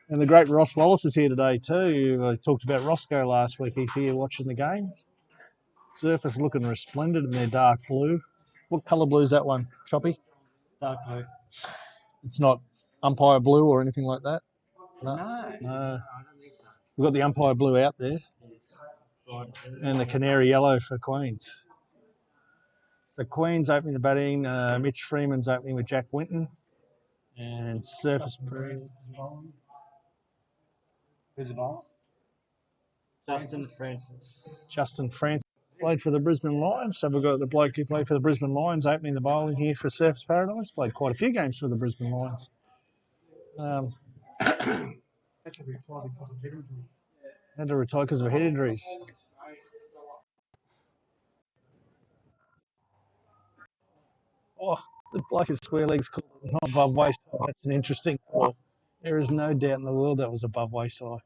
And the great Ross Wallace is here today too. I talked about Roscoe last week. He's here watching the game. Surface looking resplendent in their dark blue. What colour blue is that one, Choppy? Dark blue. It's not umpire blue or anything like that? No. No. I don't think so. We've got the umpire blue out there. Yes. And the canary yellow for Queens. So Queens opening the batting. Mitch Freeman's opening with Jack Winton. And Surface Who's the bowler? Justin Francis. Justin Francis played for the Brisbane Lions. So we've got the bloke who played for the Brisbane Lions opening the bowling here for Surface Paradise. Played quite a few games for the Brisbane Lions. Had to retire because of head injuries. Oh, the bloke at square legs called it not above waist high. That's an interesting call. There is no doubt in the world that was above waist high.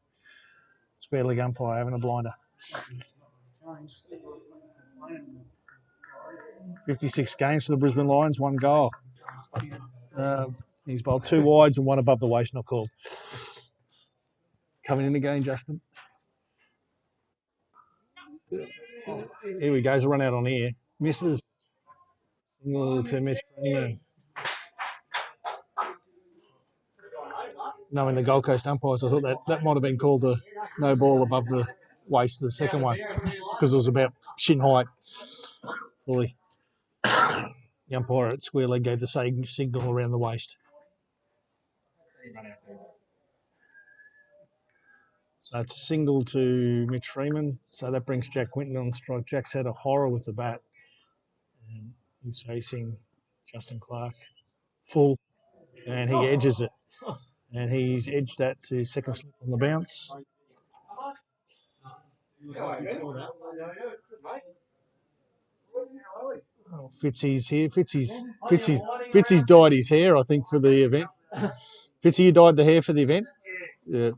Square leg umpire having a blinder. 56 games for the Brisbane Lions, 1 goal. He's bowled 2 wides and 1 above the waist, not called. Coming in again, Justin. Here we go. He's a run out on air. Misses. Single to Mitch Freeman. Knowing the Gold Coast umpires, I thought that might have been called a no ball above the waist, the second one, because it was about shin height fully. The umpire at square leg gave the same signal around the waist. So it's a single to Mitch Freeman. So that brings Jack Winton on strike. Jack's had a horror with the bat. And he's facing Justin Clark full, and he edges it. And he's edged that to second slip on the bounce. Oh, Fitzy's here. Fitzy's dyed his hair, I think, for the event. Fitzy, you dyed the hair for the event? Yeah.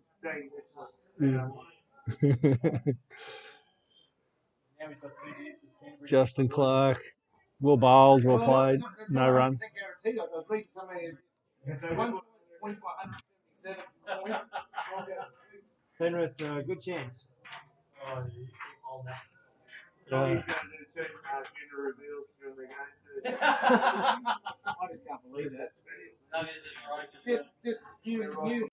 Justin Clark, well bowled, well played, no run. Penrith, good chance. He's going to do 2 gender reveals during the game too. I just can't believe that. Just you.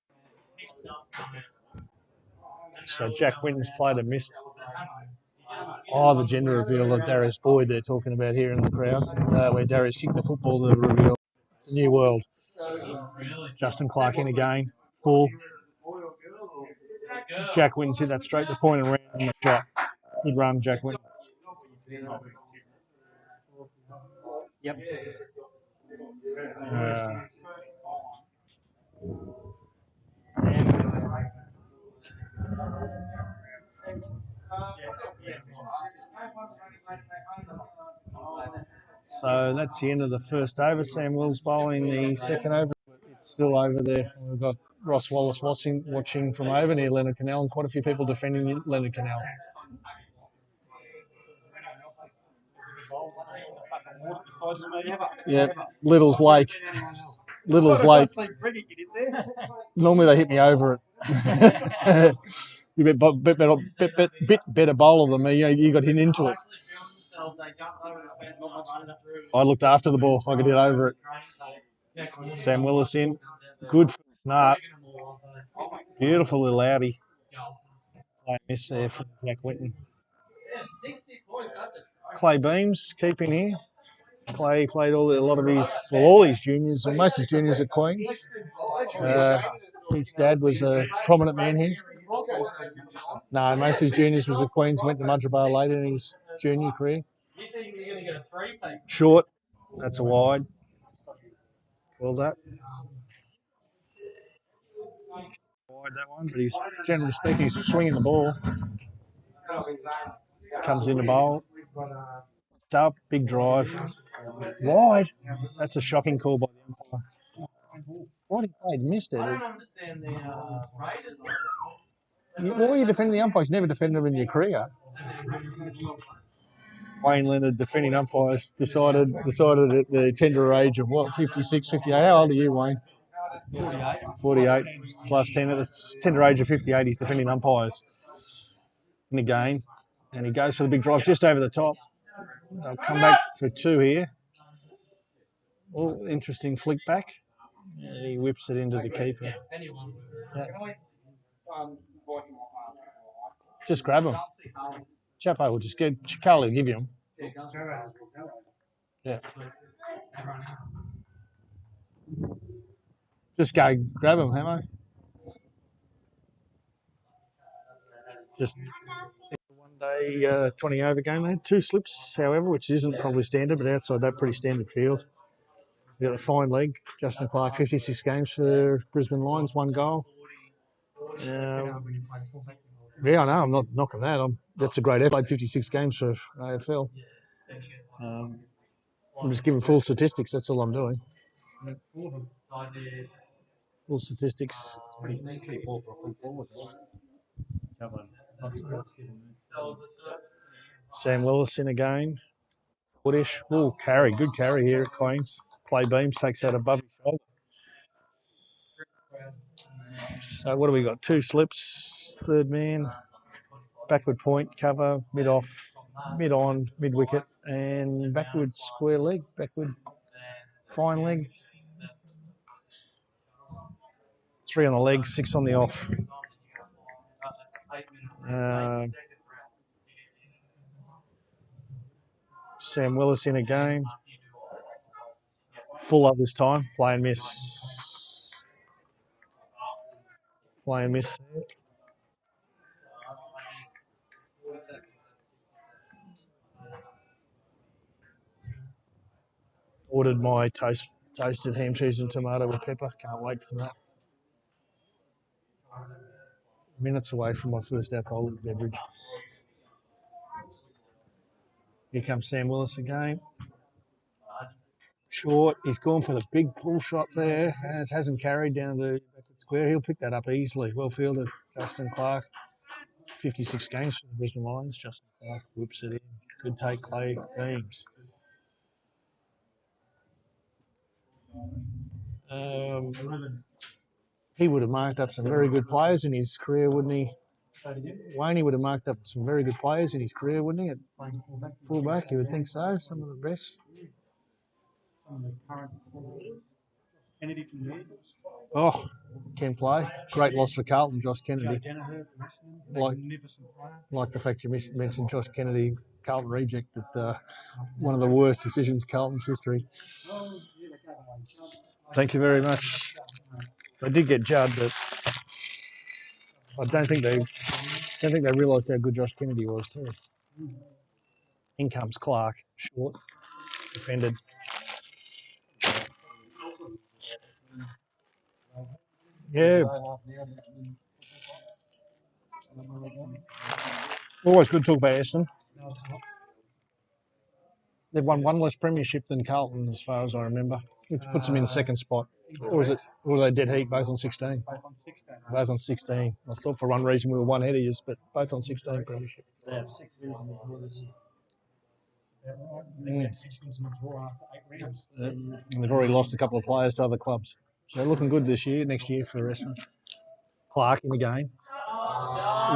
So Jack Winton's played a miss. Oh, the gender reveal of Darius Boyd they're talking about here in the crowd, where Darius kicked the football to reveal the new world. Justin Clark in again, full. Jack Winton's hit that straight to the point and ran the shot. Good run, Jack Winton. Yep. So that's the end of the first over. Sam Wills bowling the second over. It's still over there. We've got Ross Wallace watching from over near Leonard Canal, and quite a few people defending Leonard Canal. Yeah, Little's Lake. Normally they hit me over it. You're a bit better bowler than me. You got hit into it. I looked after the ball. I could hit over it. Sam Willis in. Good snap. Beautiful little outie. I miss there from Jack Winton. Clay Beams keeping here. Clay played all his juniors, or most of his juniors at Queens. His dad was a prominent man here. No, most of his juniors was at Queens, went to Mudgeerbar later in his junior career. Short, that's a wide. Call that. Wide that one, but he's generally speaking, he's swinging the ball. Comes in the bowl. Up, big drive. Wide. That's a shocking call by the umpire. Why did Cade missed it? I don't understand the Why are you defending the umpires? You never defended them in your career. Wayne Leonard, defending umpires, decided at the tender age of, 56, 58. How old are you, Wayne? 48 plus 10 at the tender age of 58. He's defending umpires in the game, and he goes for the big drive just over the top. They'll come back for 2 here. Oh, interesting flick back. And he whips it into the keeper. Yeah. Just grab him. Chapo will just get Carly will give you him. Yeah. Just go grab him, Hamo. Just one day 20 over game. They had 2 slips, however, which isn't probably standard, but outside that, pretty standard field. We got a fine leg. Justin Clark, 56 games for Brisbane Lions, 1 goal. Yeah, I know. I'm not knocking that. That's a great effort. Played 56 games for AFL. I'm just giving full statistics. That's all I'm doing. Full statistics. Pretty poor for a full forward. Sam Willis in again. Woodish. Oh, carry. Good carry here at Queens. Clay Beams takes out above his shoulder. So what do we got? 2 slips. Third man. Backward point, cover, mid off, mid on, mid wicket, and backward square leg, backward fine leg. 3 on the leg, 6 on the off. Sam Willis in again. Full up this time. Play and miss. Play and miss. Ordered my toasted ham, cheese and tomato with pepper. Can't wait for that. Minutes away from my first alcoholic beverage. Here comes Sam Willis again. Short. He's gone for the big pull shot there. Hasn't carried down the backward square. He'll pick that up easily. Well fielded. Justin Clark. 56 games for the Brisbane Lions. Justin Clark whips it in. Good take, Clay Beams. He would have marked up some very good players in his career, wouldn't he? Wayne would have marked up some very good players in his career, wouldn't he? At fullback, you would think so. Some of the best. Some of the current forwards. Kennedy from the Eagles. Oh, can play. Great loss for Carlton, Josh Kennedy. Like the fact you mentioned Josh Kennedy, Carlton reject, that one of the worst decisions in Carlton's history. Thank you very much. They did get Judd, but I don't think they realised how good Josh Kennedy was too. In comes Clark, short, defended. Yeah. Always good to talk about Aston. They've won 1 less premiership than Carlton, as far as I remember, which puts them in the 2nd spot. Or are they dead heat, both on 16? Both on 16. Both on 16. I thought for one reason we were 1 ahead of you, but both on 16 premiership. They have 6 wins in the draw this year. They had 6 wins in the draw after 8 rounds. And they've already lost a couple of players to other clubs. So looking good this year, next year for Essendon. Clark in the game.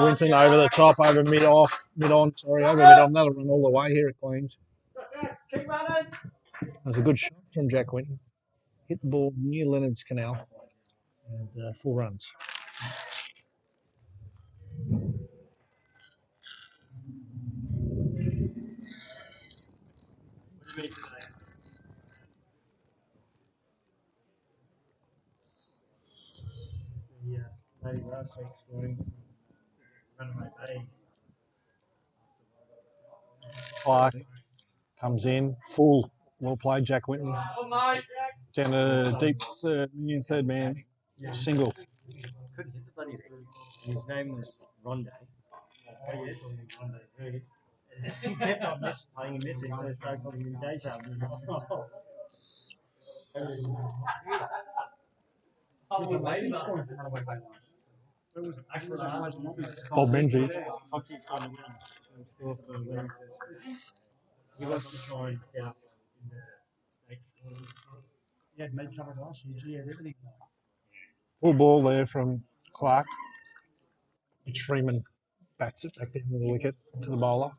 Winton over the top, over mid-on. That'll run all the way here at Queens. There's a good shot from Jack Winton. Hit the ball near Leonard's Canal. And 4 runs. Lady last week's going Runaway Bay. Clark comes in, full. Well played, Jack Winton. Down to deep third man, single. Couldn't hit the bloody thing. His name was Ronde. Oh, yes. He kept on playing and missing, so I started calling him Deja. There's a lady scoring for Runaway Bay last. It was actually Bob Menzies. Foxy's going to win. So he scored for winning. He wants to try and get up in the States. He had made cover last year. He had everything. Full ball there from Clark. Mitch Freeman bats it back down to the wicket to the bowler.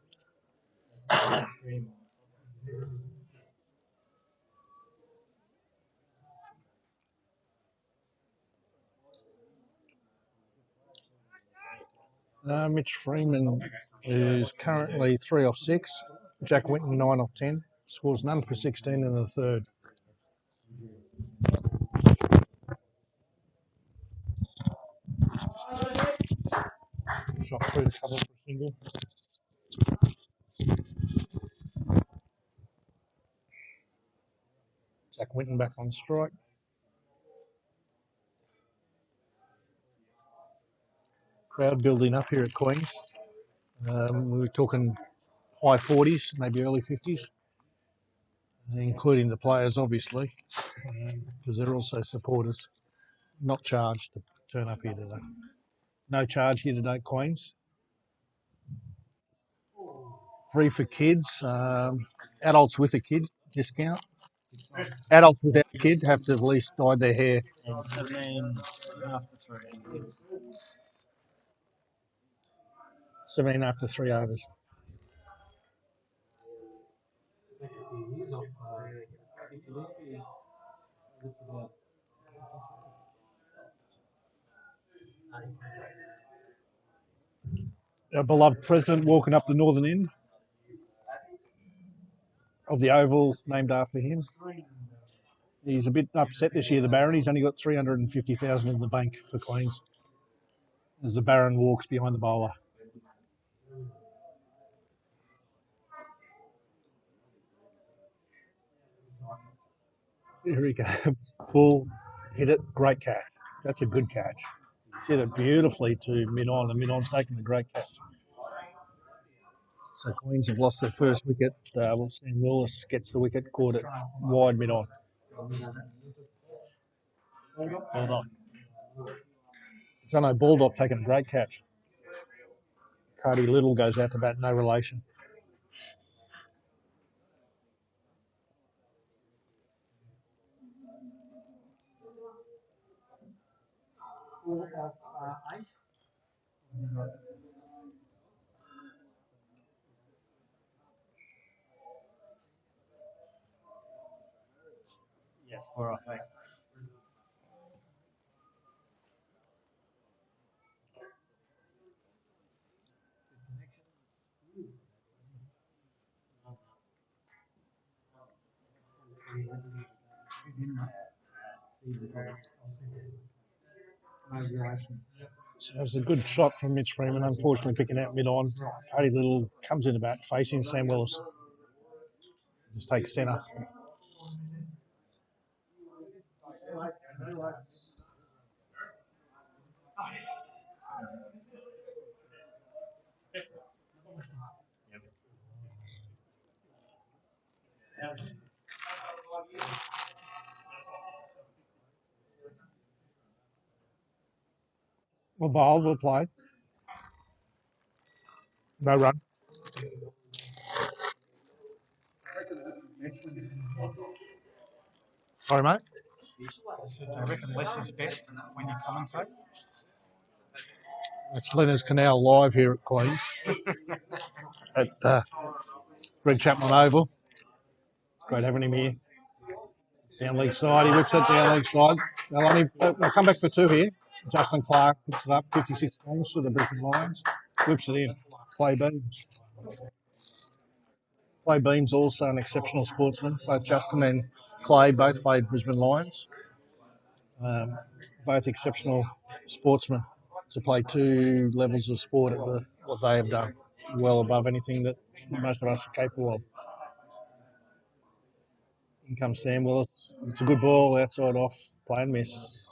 Mitch Freeman is currently 3 off 6. Jack Winton 9 off 10. Scores none for 16 in the third. Shot through to cover for a single. Jack Winton back on strike. Crowd building up here at Queen's. We were talking high 40s, maybe early 50s, including the players, obviously, because they're also supporters, not charged to turn up here today. No charge here today at Queen's. Free for kids. Adults with a kid, discount. Adults without a kid have to at least dye their hair. And 17 after 3. 17 after 3 overs. Our beloved president walking up the northern end of the oval named after him. He's a bit upset this year, the Baron. He's only got 350,000 in the bank for Queens as the Baron walks behind the bowler. Here he goes. Full, hit it, great catch. That's a good catch. He's hit it beautifully to mid-on, and mid-on's taken a great catch. So Queens have lost their first wicket. Sam Willis gets the wicket, caught it wide mid-on. Bulldog. Jono Baldock taking a great catch. Cardi Little goes out to bat, no relation. Yes, 4 off 8. So it was a good shot from Mitch Freeman, unfortunately picking out mid-on. Cardi Little comes in the bat, facing Sam Willis. Just takes centre. Well, bowled, we'll play. No run. Sorry, mate. I reckon less is best when you commentate. It's Leonard's Canal live here at Queen's at Greg Chapman Oval. It's great having him here. Down leg side, he whips it down leg side. They'll come back for 2 here. Justin Clark picks it up, 56 goals for the Brisbane Lions. Whips it in. Clay Beams. Clay Beams also an exceptional sportsman. Both Justin and Clay both played Brisbane Lions. Both exceptional sportsmen to play 2 levels of sport at what they have done, well above anything that most of us are capable of. In comes Sam Willis. It's a good ball, outside off, play and miss.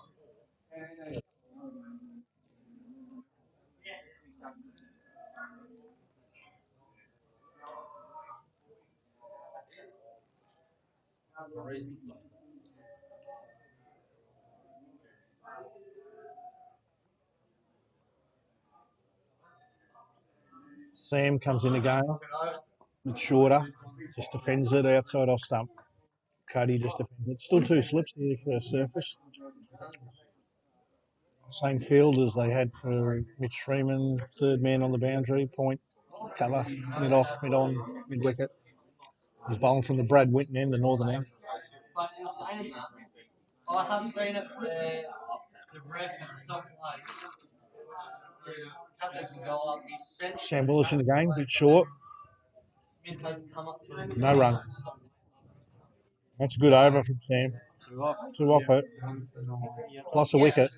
Sam comes in again. It's shorter, just defends it outside off stump. Cody just defends it. Still 2 slips there for surface. Same field as they had for Mitch Freeman, third man on the boundary, point, cover, mid off, mid on, mid wicket. He's bowling from the Brad Winton end, the northern end. I have seen it. The ref and stuff like. Sam Willis in the game, bit short. Smith has come up to No run. That's a good over from Sam. 2 off. Two off it. Plus a wicket.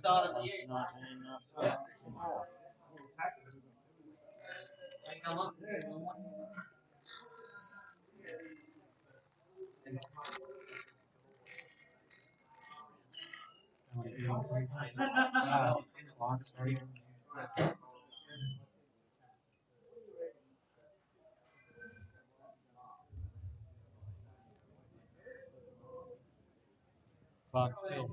But still,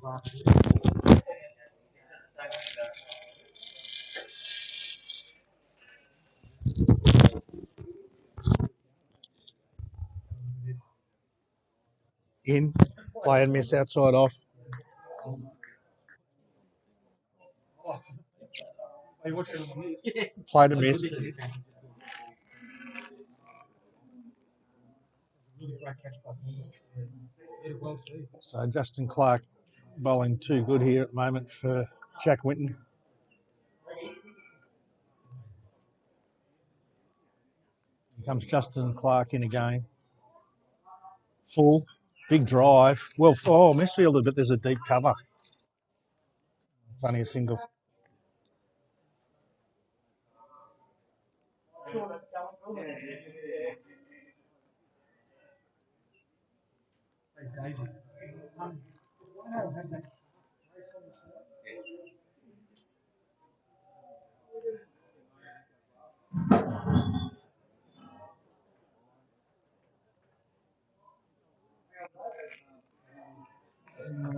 In. Play and miss outside off. Played and missed. So Justin Clark bowling too good here at the moment for Jack Winton. Here comes Justin Clark in again. Full, big drive. Well, misfielded, but there's a deep cover. It's only a single.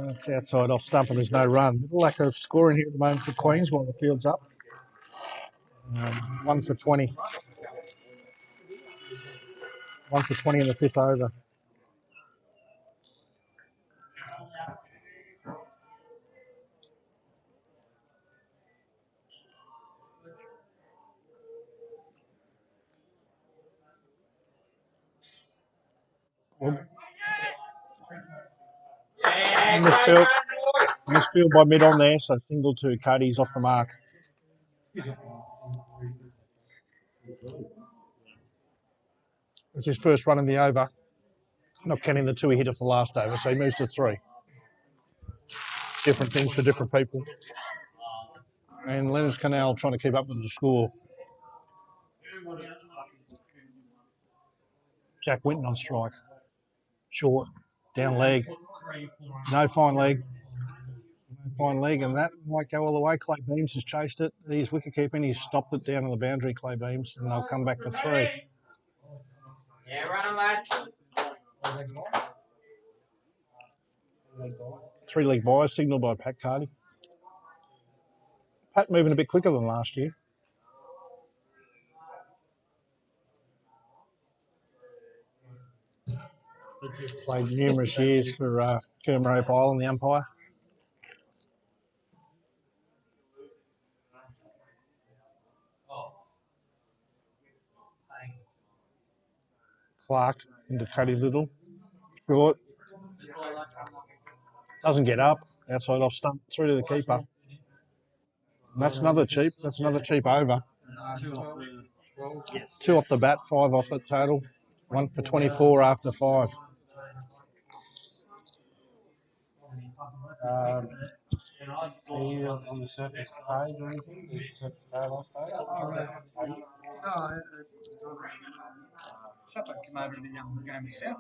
It's outside off stump and there's no run. Little lack of scoring here at the moment for Queens while the field's up. 1 for 20. 1 for 20 in the fifth over. Misfield by mid on there, so single to Cody's off the mark. It's his first run in the over. Not counting the two he hit off the last over, so he moves to 3. Different things for different people. And Leonard's Canal trying to keep up with the score. Jack Winton on strike. Short, down leg. No fine leg. Fine leg, and that might go all the way. Clay Beams has chased it. He's wicket-keeping. He's stopped it down on the boundary, Clay Beams, and they'll come back for 3. yeah, run, lads. 3-leg buy, signalled by Pat Cardy. Pat moving a bit quicker than last year. Played numerous years for Kermarope Island, the umpire. Clark into Cuddy Little. Short. Doesn't get up. Outside off stump. Through to the keeper. And that's another cheap. That's another cheap over. 2 off the bat, 5 off it total. 1 for 24 after 5. On the surface page or anything? Chapper come over to the game itself.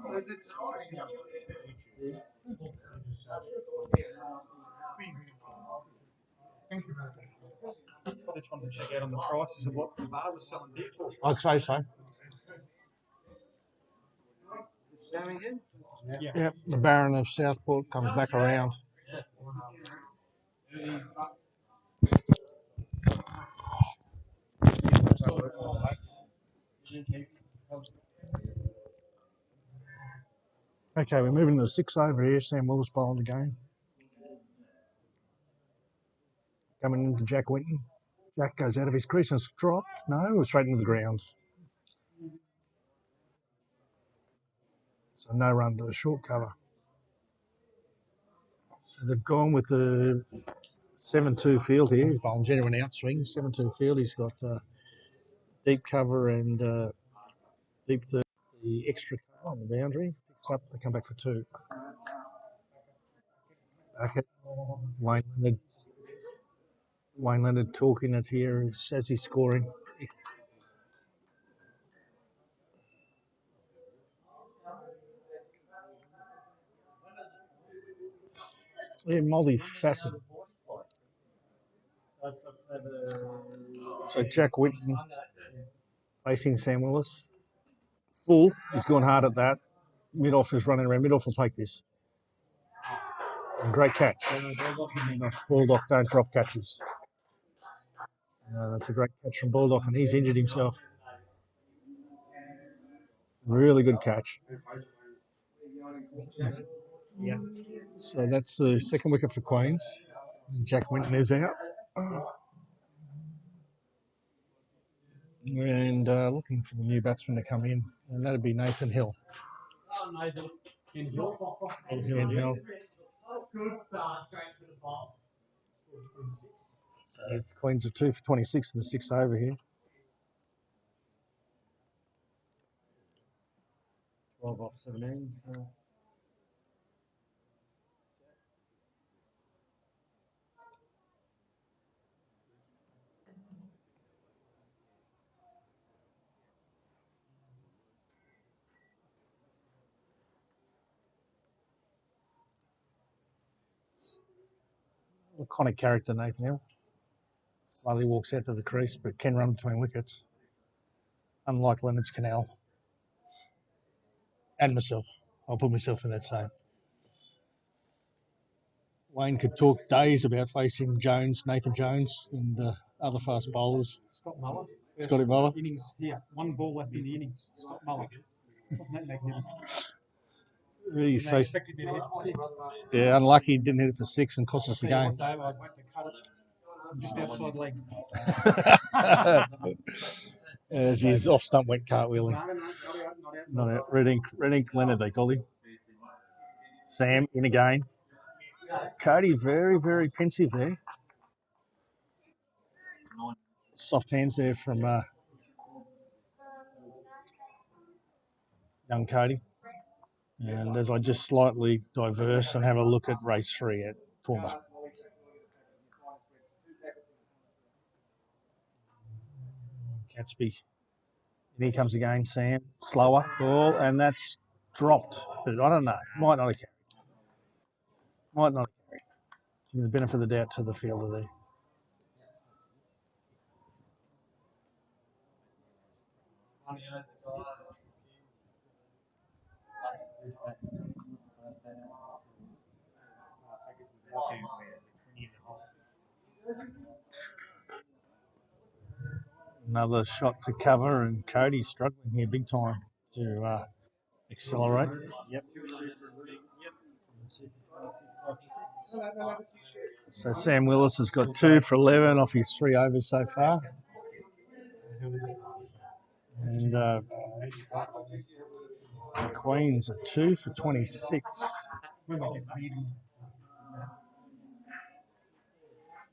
Thank you. I just wanted to check out on the prices of what the bar was selling beer for. I'd say so. Yep, the Baron of Southport comes back around. Okay, we're moving to the 6th over here. Sam Willis bowling the game. coming into Jack Winton. Jack goes out of his crease and it's dropped. No, straight into the ground. So no run to the short cover. So they've gone with the 7-2 field here. He's bowling genuine outswing, 7-2 field. He's got deep cover and deep the extra cover on the boundary. Picks up, they come back for 2. Back at Wayne Leonard talking it here as he's scoring. Yeah, multifaceted. So Jack Winton facing Sam Willis. Full. He's gone hard at that. Mid-off is running around. Mid-off will take this. And great catch. Baldock don't drop catches. That's a great catch from Baldock, and he's injured himself. Really good catch. Yeah. So that's the second wicket for Queens. Jack Winton is out. And looking for the new batsman to come in, and that'd be Nathan Hill. Hill. So it's Queens are 2 for 26 in the 6th over here. 12 off 17. Iconic character, Nathan Hill. Slowly walks out to the crease, but can run between wickets. Unlike Leonard's Canal. And myself. I'll put myself in that same. Wayne could talk days about facing Jones, Nathan Jones, and other fast bowlers. Scott Muller. Scotty Muller. Innings here. 1 ball left in the innings. Scott Muller. Wasn't that magnificent? He's They expected me to hit 6. Yeah, unlucky. Didn't hit it for 6 and cost us the game. Dave, I went to cut it from just outside leg. As his off stump went cartwheeling. Not out. Red ink Leonard, they called him. Sam in again. Cody very, very pensive there. Soft hands there from young Cody. And as I just slightly diverse and have a look at race 3 at Former. Gatsby. And here comes again, Sam. Slower ball, and that's dropped. But I don't know. Might not have carried. Might not have carried. Give the benefit of the doubt to the fielder there. Another shot to cover, and Cody's struggling here big time to accelerate. Yep. So Sam Willis has got 2 for 11 off his 3 overs so far. And the Queens are 2 for 26.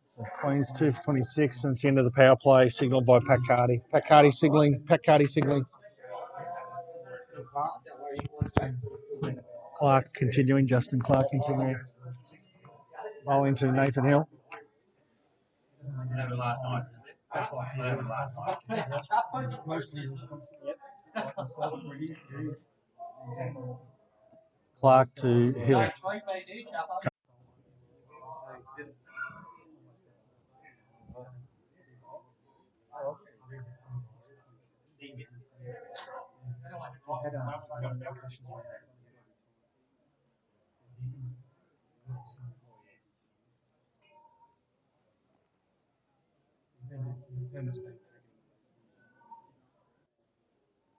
So Queens 2 for 26, and it's the end of the power play, signalled by Pat Carty. Pat Carty signalling. Clark continuing, Justin Clark continuing. Bowling to Nathan Hill. Clark to Hill.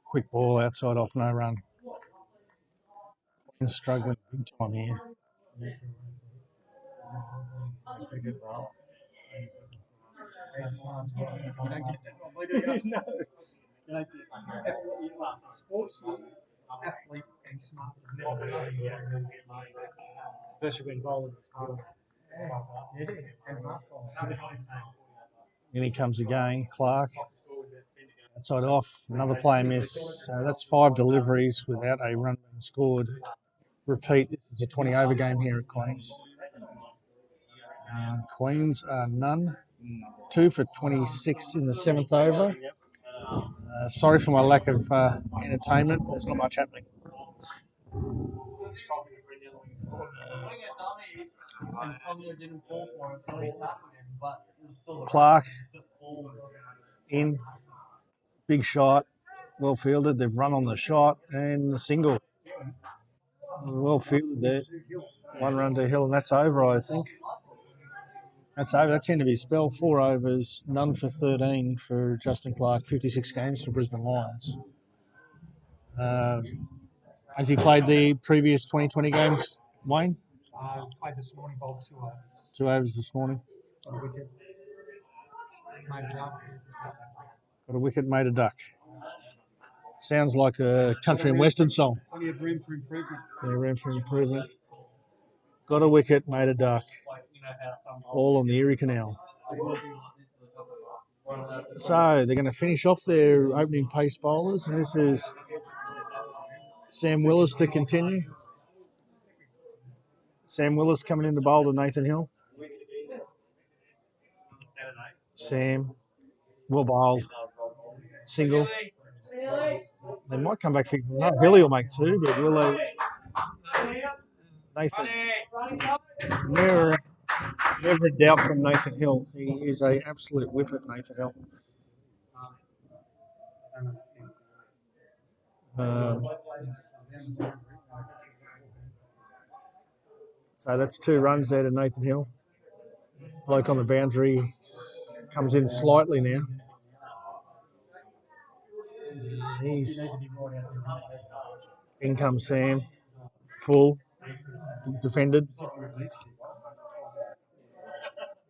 Quick ball outside off, no run. Struggling big time here. That's smart as well. You don't get that normally, do you? No. You don't get athlete, sportsman, athlete, and smart. You never see. Especially when bowling. Yeah, and fastball. In he comes again, Clark. Outside off, another player miss. So that's 5 deliveries without a run being scored. Repeat, this is a 20 over game here at Queens. Queens are none. 2 for 26 in the 7th over. Sorry for my lack of entertainment. There's not much happening. Clark in, big shot, well fielded. They've run on the shot and the single. Well fielded there. 1 run to Hill, and that's over, I think. That's over. That's the end of his spell. 4 overs, none for 13 for Justin Clark. 56 games for Brisbane Lions. Has he played the previous 2020 games, Wayne? Played this morning, bowled 2 overs. 2 overs this morning. Got a wicket. Made it up. Got a wicket, made a duck. Sounds like a country and western song. Plenty of room for improvement. Yeah, room for improvement. Got a wicket, made a duck. All on the Erie Canal. So they're going to finish off their opening pace bowlers, and this is Sam Willis to continue. Sam Willis coming in to bowl to Nathan Hill. Sam, well bowled. Single. They might come back for no. Billy will make 2, but will they? Nathan. Never a doubt from Nathan Hill. He is an absolute whip at Nathan Hill. So that's 2 runs there to Nathan Hill. Bloke on the boundary comes in slightly now. In comes Sam. Full. Defended.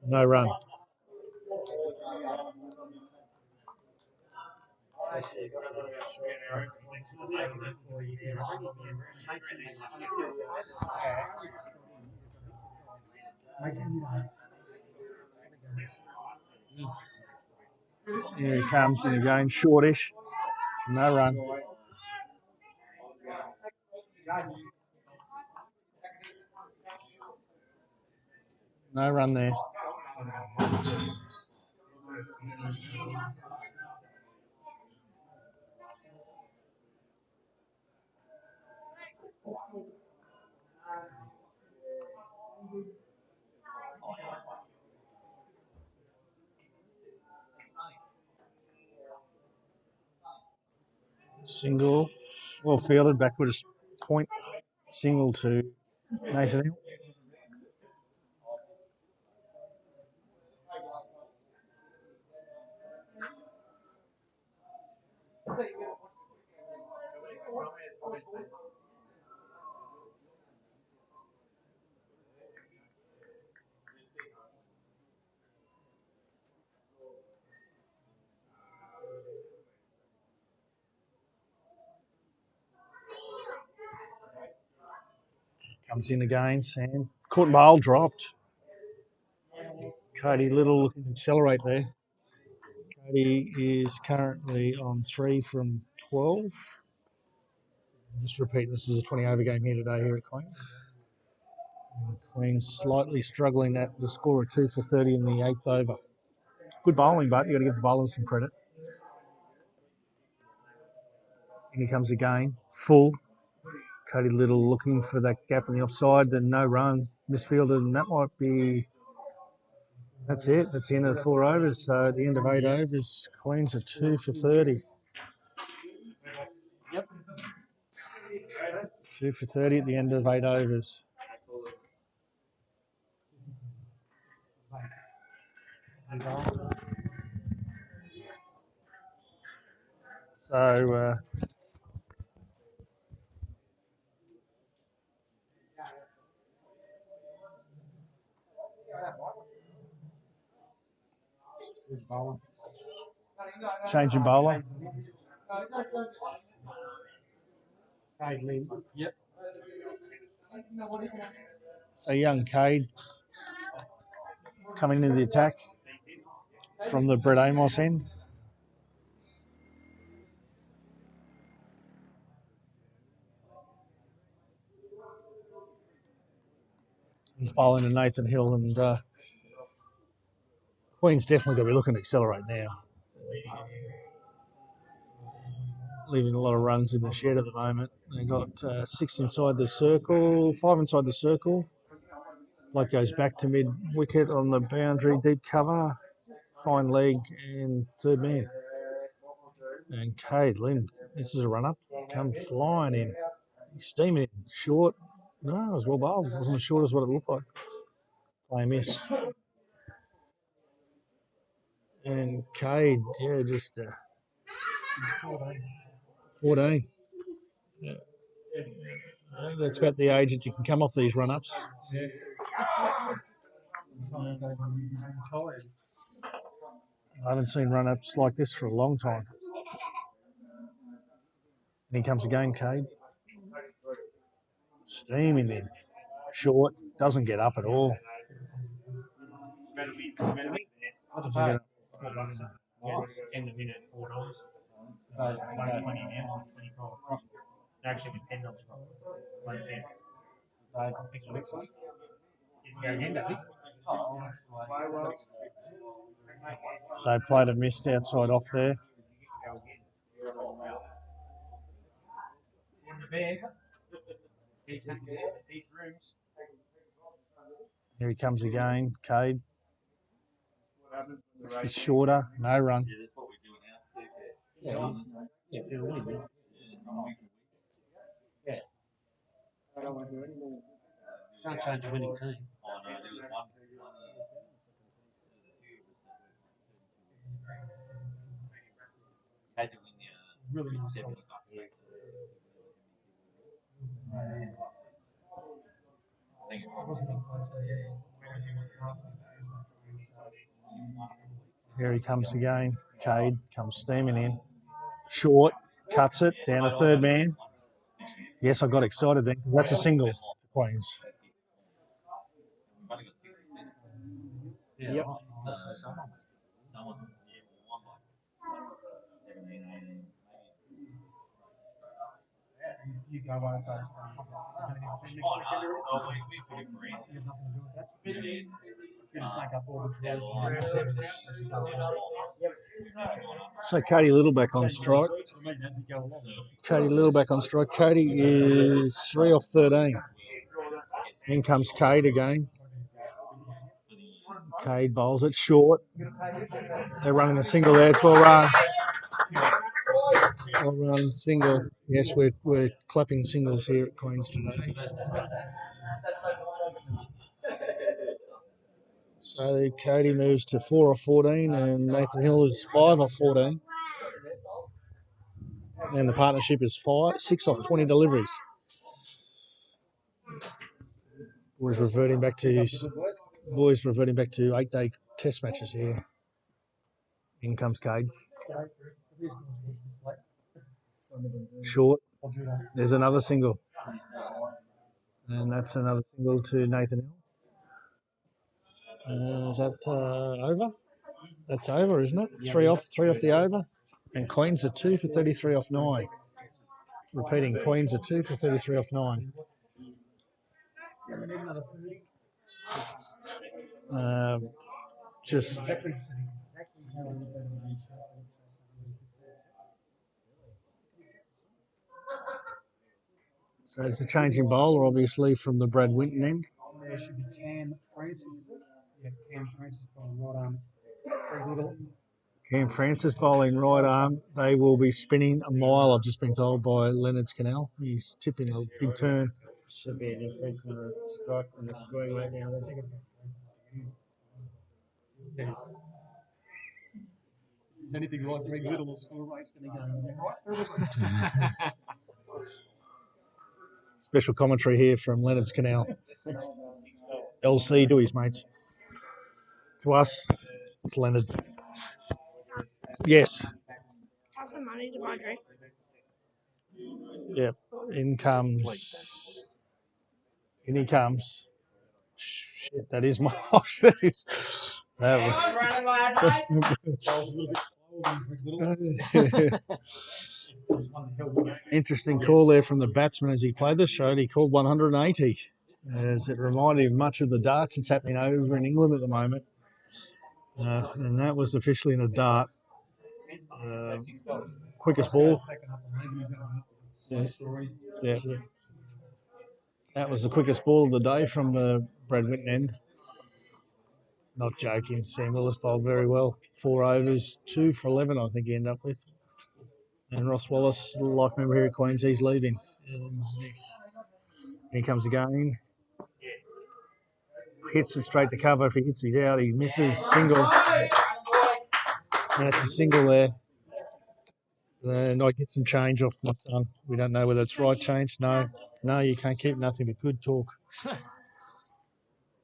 No run. Here he comes in again, shortish. No run. No run there. Single, well fielded, backwards point, single to Nathan Hill. Comes in again, Sam. Caught bowl, dropped. Cody Little looking to accelerate there. Cody is currently on 3 from 12. Just repeat, this is a 20 over game here today here at Queens. And Queens slightly struggling at the score of 2 for 30 in the 8th over. Good bowling, but you got to give the bowlers some credit. And he comes again, full. Cody Little looking for that gap in the offside, then no run, misfielded, and that might be. That's it. That's the end of the 4 overs. So at the end of 8 overs, Queens are 2 for 30. 2 for 30 at the end of 8 overs. So Changing bowler. Yep. So young Cade coming into the attack from the Brett Amos end. He's bowling to Nathan Hill, and Queen's definitely going to be looking to accelerate now. Leaving a lot of runs in the shed at the moment. They've got 6 inside the circle, 5 inside the circle. Bloke goes back to mid-wicket on the boundary, deep cover, fine leg, and third man. And Cade Lynn, this is a run-up, come flying in. Steaming in, short. No, it was well bowled. It wasn't as short as what it looked like. Play a miss. And Cade, yeah, just 14. Yeah. That's about the age that you can come off these run-ups. Yeah. I haven't seen run-ups like this for a long time. And here comes again, Cade. Steaming in. Short, doesn't get up at all. Doesn't get up. $10 a minute, $4. So $1.20 now, $25. Actually, with $10 $1.10. So played a missed outside off there. Here he comes again, Cade. It's shorter, no run. Can't change a winning team. Really nice. Here he comes again. Cade comes steaming in. Short, cuts it, down to third man. Yes, I got excited then. That's a single for Queens. Yep. You go over those. Is there any team next week? You have nothing to do with that. You just make up all the draws. So Cody Littleback on strike. Cody Littleback on strike. Cody is 3 off 13. In comes Cade again. Cade bowls it short. They're running a single there. It's well run. Well run single. Yes, we're clapping singles here at Queens today. So Cody moves to 4 off 14 and Nathan Hill is 5 off 14. And the partnership is 6 off 20 deliveries. Boys reverting back to 8-day test matches here. In comes Cade. Short. There's another single. And that's another single to Nathan Hill. Is that over? That's over, isn't it? 3 off the over. And Queens are 2 for 33 off 9. Repeating, Queens are 2 for 33 off 9. Just so it's a changing bowler, obviously, from the Brad Winton end. There should be Cam Francis, is it? Yeah, Cam Francis bowling right arm. Very little. Cam Francis bowling right arm. They will be spinning a mile, I've just been told by Leonard's Canal. He's tipping a big turn. Should be an increase in the strike and the scoring rate now. Yeah. If anything like Greg Little, the score rate's going to go right through it. Special commentary here from Leonard's Canal. LC to his mates. To us, it's Leonard. Yes. How's the money to buy drink? Yep. In he comes. Shit, that is my that is interesting call there from the batsman as he played the shot. He called 180, as it reminded him much of the darts that's happening over in England at the moment. And that was officially in a dart. Quickest ball. Yeah. That was the quickest ball of the day from the Brad Whitten end. Not joking. Sam Willis bowled very well. 4 overs, 2 for 11, I think he ended up with. And Ross Wallace, life member here at Queens, he's leaving. Here comes again. Hits it straight to cover. If he hits, he's out. He misses. Single. That's a single there. And I get some change off my son. We don't know whether it's right change. No, you can't keep nothing but good talk.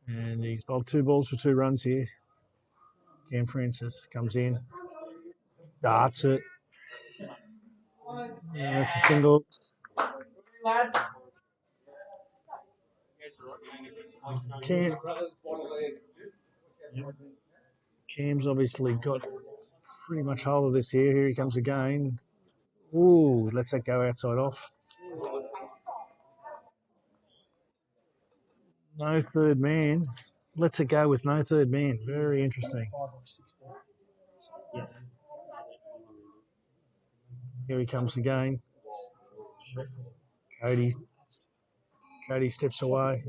And he's bowled 2 balls for 2 runs here. Cam Francis comes in, darts it. That's a single. Cam's obviously got pretty much hold of this here. Here he comes again. Ooh, lets that go outside off. No third man. Lets it go with no third man. Very interesting. Yes. Here he comes again. Cody steps away.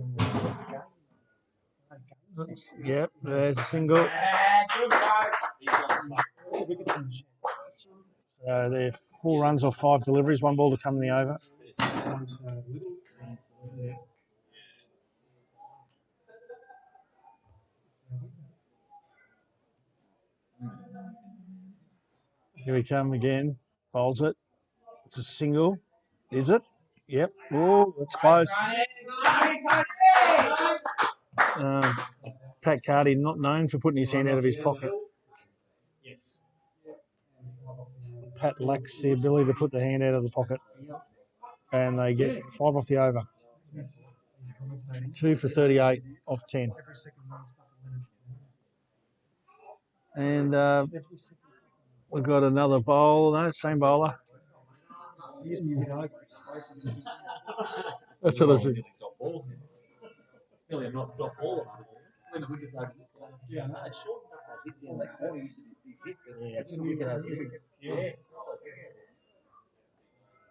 Yep, there's a single. They're 4 runs or 5 deliveries, 1 ball to come in the over. Here we come again. Bowls it. It's a single. Is it? Yep. Oh, it's close. Pat Carty, not known for putting his hand out of his pocket. Yes. Pat lacks the ability to put the hand out of the pocket. And they get 5 off the over. 2 for 38 off 10. And we've got another bowl. No, same bowler. That's what I said.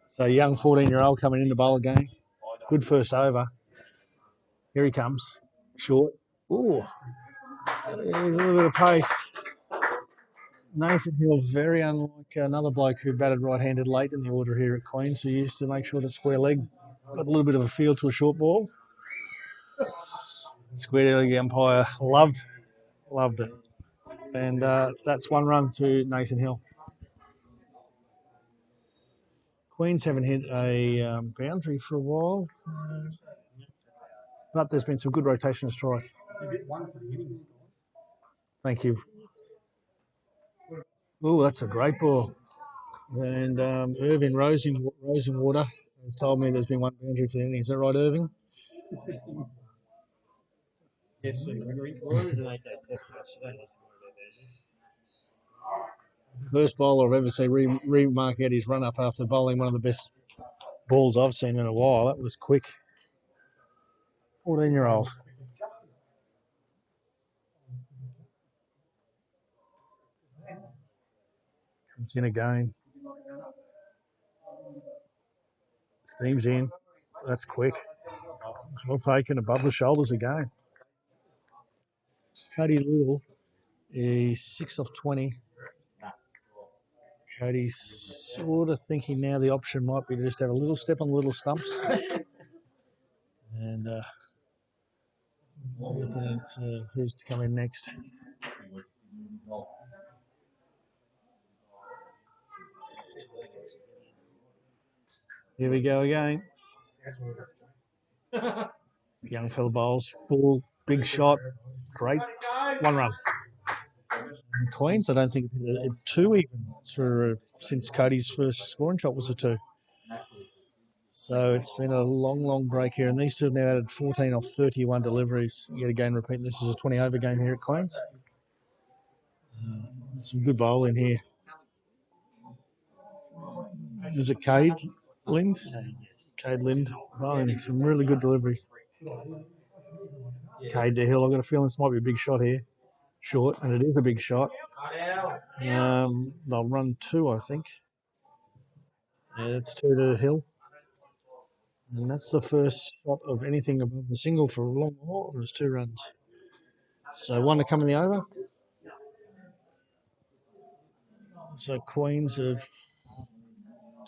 So young 14-year-old coming in to bowl again. Good first over. Here he comes. Short. Ooh. There's a little bit of pace. Nathan Hill, very unlike another bloke who batted right-handed late in the order here at Queens, who used to make sure the square leg got a little bit of a feel to a short ball. Square leg umpire loved it. And that's 1 run to Nathan Hill. Queens haven't hit a boundary for a while, but there's been some good rotation of strike. Thank you. Oh, that's a great ball. And Irving Rosenwater has told me there's been 1 boundary for the inning. Is that right, Irving? Yes, sir. First bowler I've ever seen remark out his run up after bowling one of the best balls I've seen in a while. That was quick. 14-year-old. Comes in again. Steam's in. That's quick. It's well taken above the shoulders again. Cody Little is 6 off 20. Cody's sort of thinking now the option might be to just have a little step on the little stumps. And looking at who's to come in next. Here we go again. Young fella bowls, full, big shot, great, 1 run. Queens. I don't think it hit a 2 even since Cody's first scoring shot was a 2. So it's been a long, long break here, and these two have now added 14 off 31 deliveries. Yet again, repeat, this is a 20 over game here at Queens. Some good bowling here. Is it Cade Lind? Cade Lind bowling some really good deliveries. Cade to Hill. I've got a feeling this might be a big shot here. Short, and it is a big shot. They'll run 2, I think. Yeah, it's 2 to Hill. And that's the first shot of anything above the single for a long while. It was 2 runs. So 1 to come in the over. So Queens have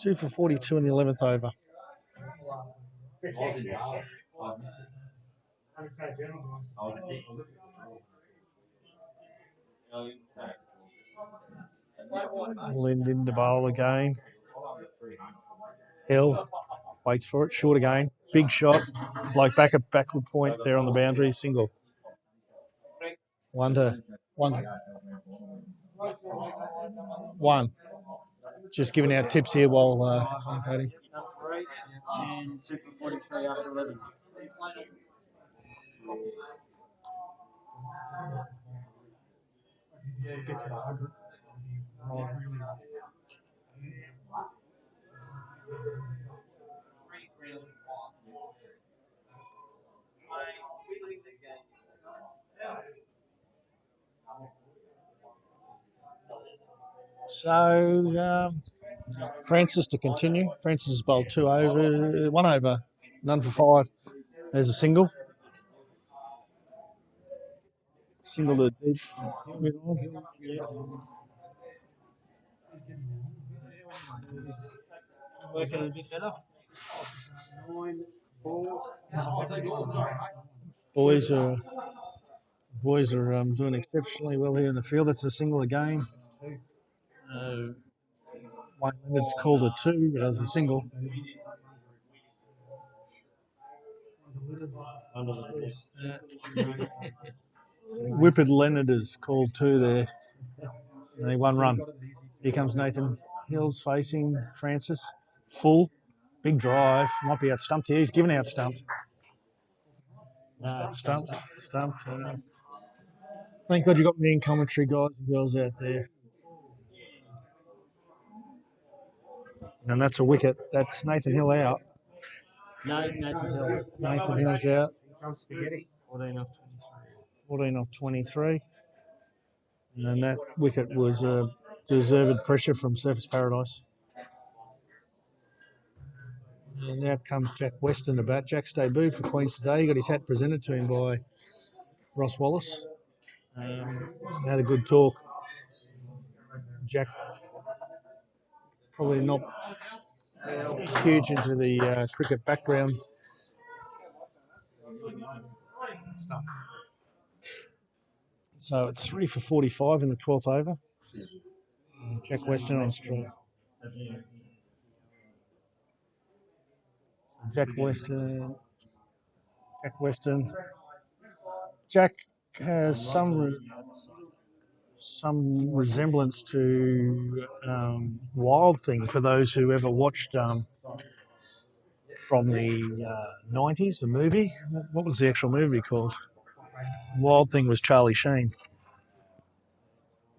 2 for 42 in the 11th over. Lind into bowl again. Hill waits for it. Short again. Big shot. Like backward point there on the boundary. Single. 1 to 1. 1. Just giving out tips here while commentating. And 2 for 43 after 11. Get to 100. So Francis to continue. Francis has bowled 2 over, 1 over, none for 5. There's a single. Single to deep middle. Working a bit better. 9 balls. Boys are doing exceptionally well here in the field. That's a single again. One Leonard's called a 2, but it was a single. Whippet Leonard is called 2 there. Only 1 run. Here comes Nathan Hills facing Francis. Full. Big drive. Might be out stumped here. He's given out stumped. Stumped. Thank God you got me in commentary, guys and girls out there. And that's a wicket. That's Nathan Hill out. No, Nathan Hill. Nathan Hill's out. 14 off 14 off 23. And that wicket was deserved pressure from Surface Paradise. And now comes Jack Weston to bat. Jack's debut for Queens today. He got his hat presented to him by Ross Wallace. Had a good talk. Jack probably not huge into the cricket background. So it's 3 for 45 in the 12th over. Jack Weston on strike. So Jack Weston. Jack has some resemblance to Wild Thing for those who ever watched from the 90s, the movie. What was the actual movie called? Wild Thing was Charlie Sheen.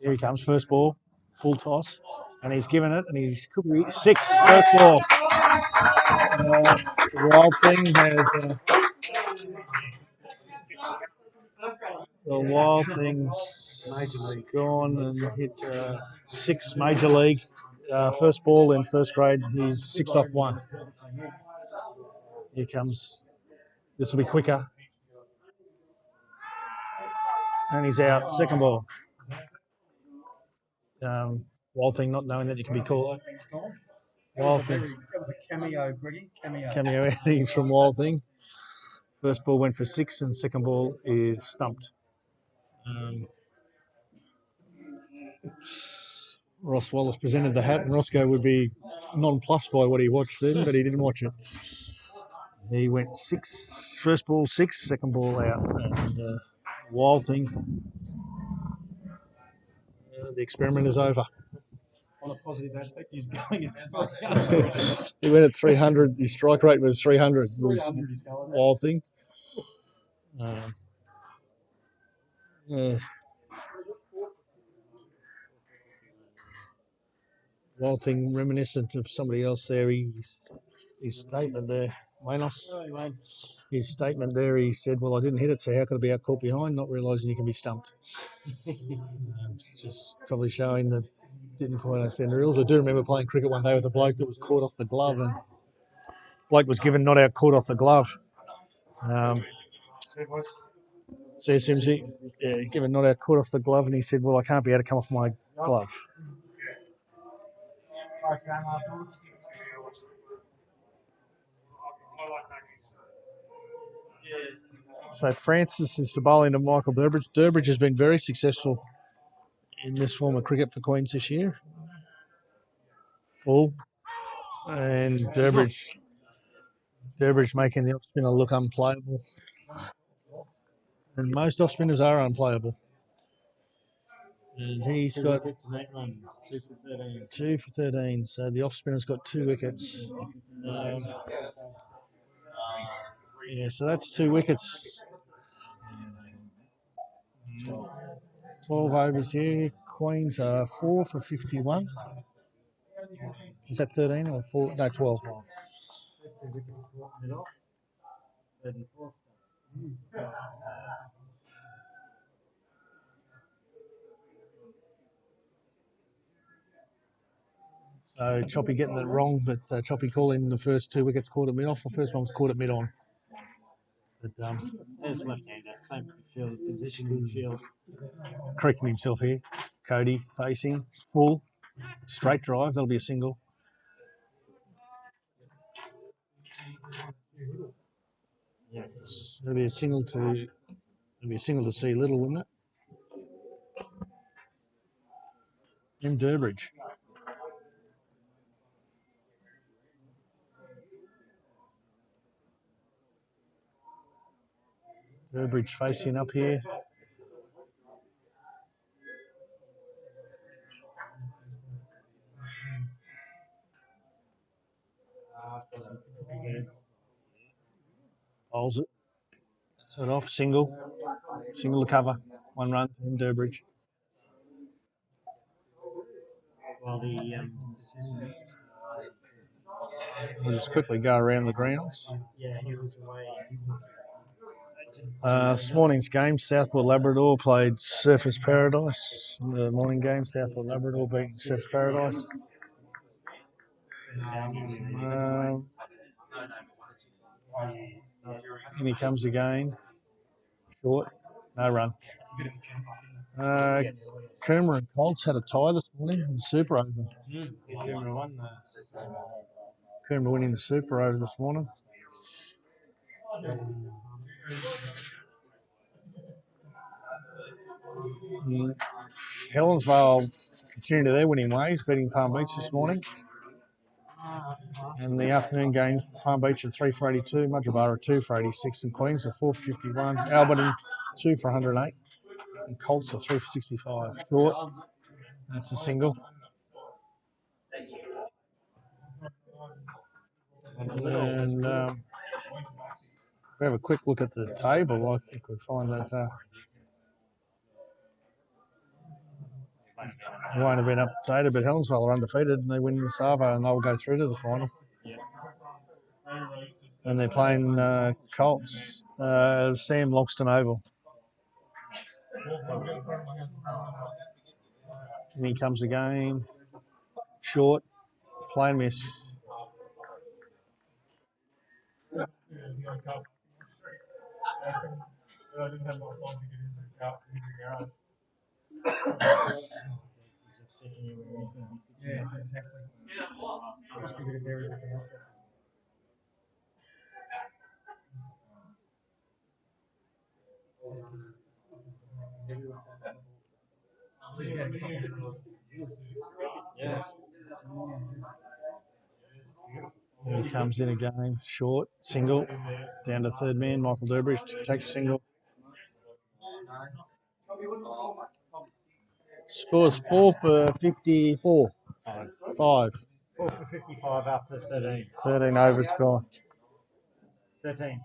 Here he comes, first ball, full toss, and he's given it, and he's could be 6, first ball. Wild Thing has the Wild Thing's gone and hit 6 major league. First ball in first grade, he's 6 off 1. Here comes, this will be quicker. And he's out, second ball. Wild Thing not knowing that you can be called. Wild Thing. That was a cameo, Greggy. Cameo innings from Wild Thing. First ball went for 6 and second ball is stumped. Ross Wallace presented the hat and Roscoe would be nonplussed by what he watched then, but he didn't watch it. He went 6, first ball 6, second ball out. And Wild Thing The experiment is over. On a positive aspect, he's going at 300. He went at 300. His strike rate was 300. It was 300 he's going a at. wild thing. Yeah. Wild thing, reminiscent of somebody else there. His statement there, Manos. His statement there, he said, "Well, I didn't hit it, so how could I be out caught behind?" Not realising you can be stumped. Just probably showing that didn't quite understand the rules. I do remember playing cricket one day with a bloke that was caught off the glove, and bloke was given not out caught off the glove. CSMG, yeah, given not out caught off the glove, and he said, "Well, I can't be able to come off my glove." So Francis is to bowl into Michael Durbridge. Durbridge has been very successful in this form of cricket for Queens this year. Full. And Durbridge making the off spinner look unplayable. And most off spinners are unplayable. And he's got 2 runs, 2 for 13. 2 for 13. So the off spinner's got 2 wickets. Yeah, so that's 2 wickets. 12 overs here. Queens are 4 for 51. Is that 13 or 4? No, 12. So Choppy getting it wrong, but Choppy calling the first 2 wickets caught at mid-off. The first one was caught at mid-on. But There's left-hander, same field, position in field. correcting himself here. Cody facing, full, straight drive. That'll be a single. Yes. That'll be a single to see Little, wouldn't it? In Durbridge. Durbridge facing up here. Bowls it. Set off, single to cover. 1 run in Durbridge. Well, We'll just quickly go around the grounds. yeah, he was away. This morning's game, Southport Labrador played Surfers Paradise. The morning game, Southport Labrador beat Surfers Paradise. In he comes again. Short, no run. Coomer and Colts had a tie this morning in the Super Over. Coomer won Coomer winning the Super Over this morning. Helensvale continue to their winning ways, beating Palm Beach this morning. And the afternoon games, Palm Beach at 3 for 82, Mudgerbara 2 for 86, and Queens at 4 for 51, Alberton 2 for 108, and Colts at 3 for 65. Short, that's a single. And if we have a quick look at the table, I think we find that it won't have been updated, but Helensvale are undefeated and they win the Savo and they'll go through to the final. And they're playing Colts, Sam Loxton Oval. And he comes again, short, plain miss. Yeah, exactly. Must be good there. Yes. And he comes in again, short, single, down to third man. Michael Durbridge takes a single. Scores 4 for 54. 5. 4 for 55 after 13. 13 overs gone. 13.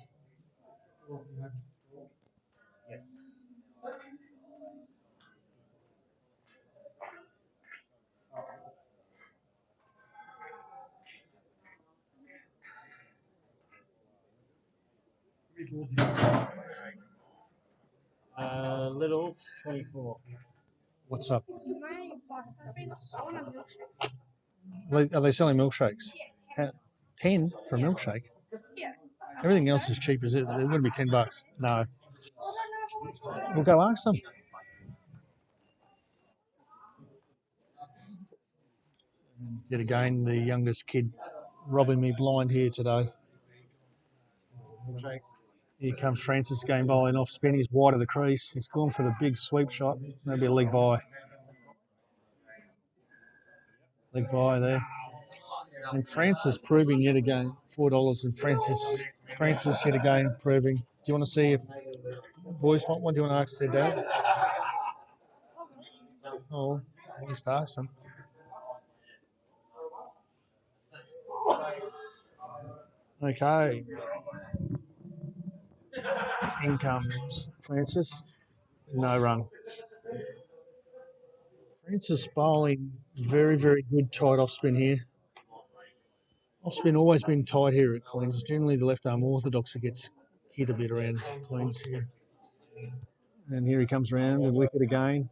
Yes. Little 24. What's up? Can I buy something? I want a milkshake. Are they selling milkshakes? 10 for a milkshake? Yeah. Everything else is cheap, is it? It wouldn't be $10. No. We'll go ask them. Yet again, the youngest kid robbing me blind here today. Here comes Francis game bowling off spin. He's wide of the crease. He's gone for the big sweep shot. Maybe a leg by. Leg by there. And Francis proving yet again $4. And Francis yet again proving. Do you want to see if boys want one? Do you want to ask their dad? Oh, at least ask them. Okay. In comes Francis. No run. Francis bowling very, very good tight off spin here. Off spin always been tight here at Queens. Generally the left arm orthodox who gets hit a bit around Queens here. And here he comes round and wicket again.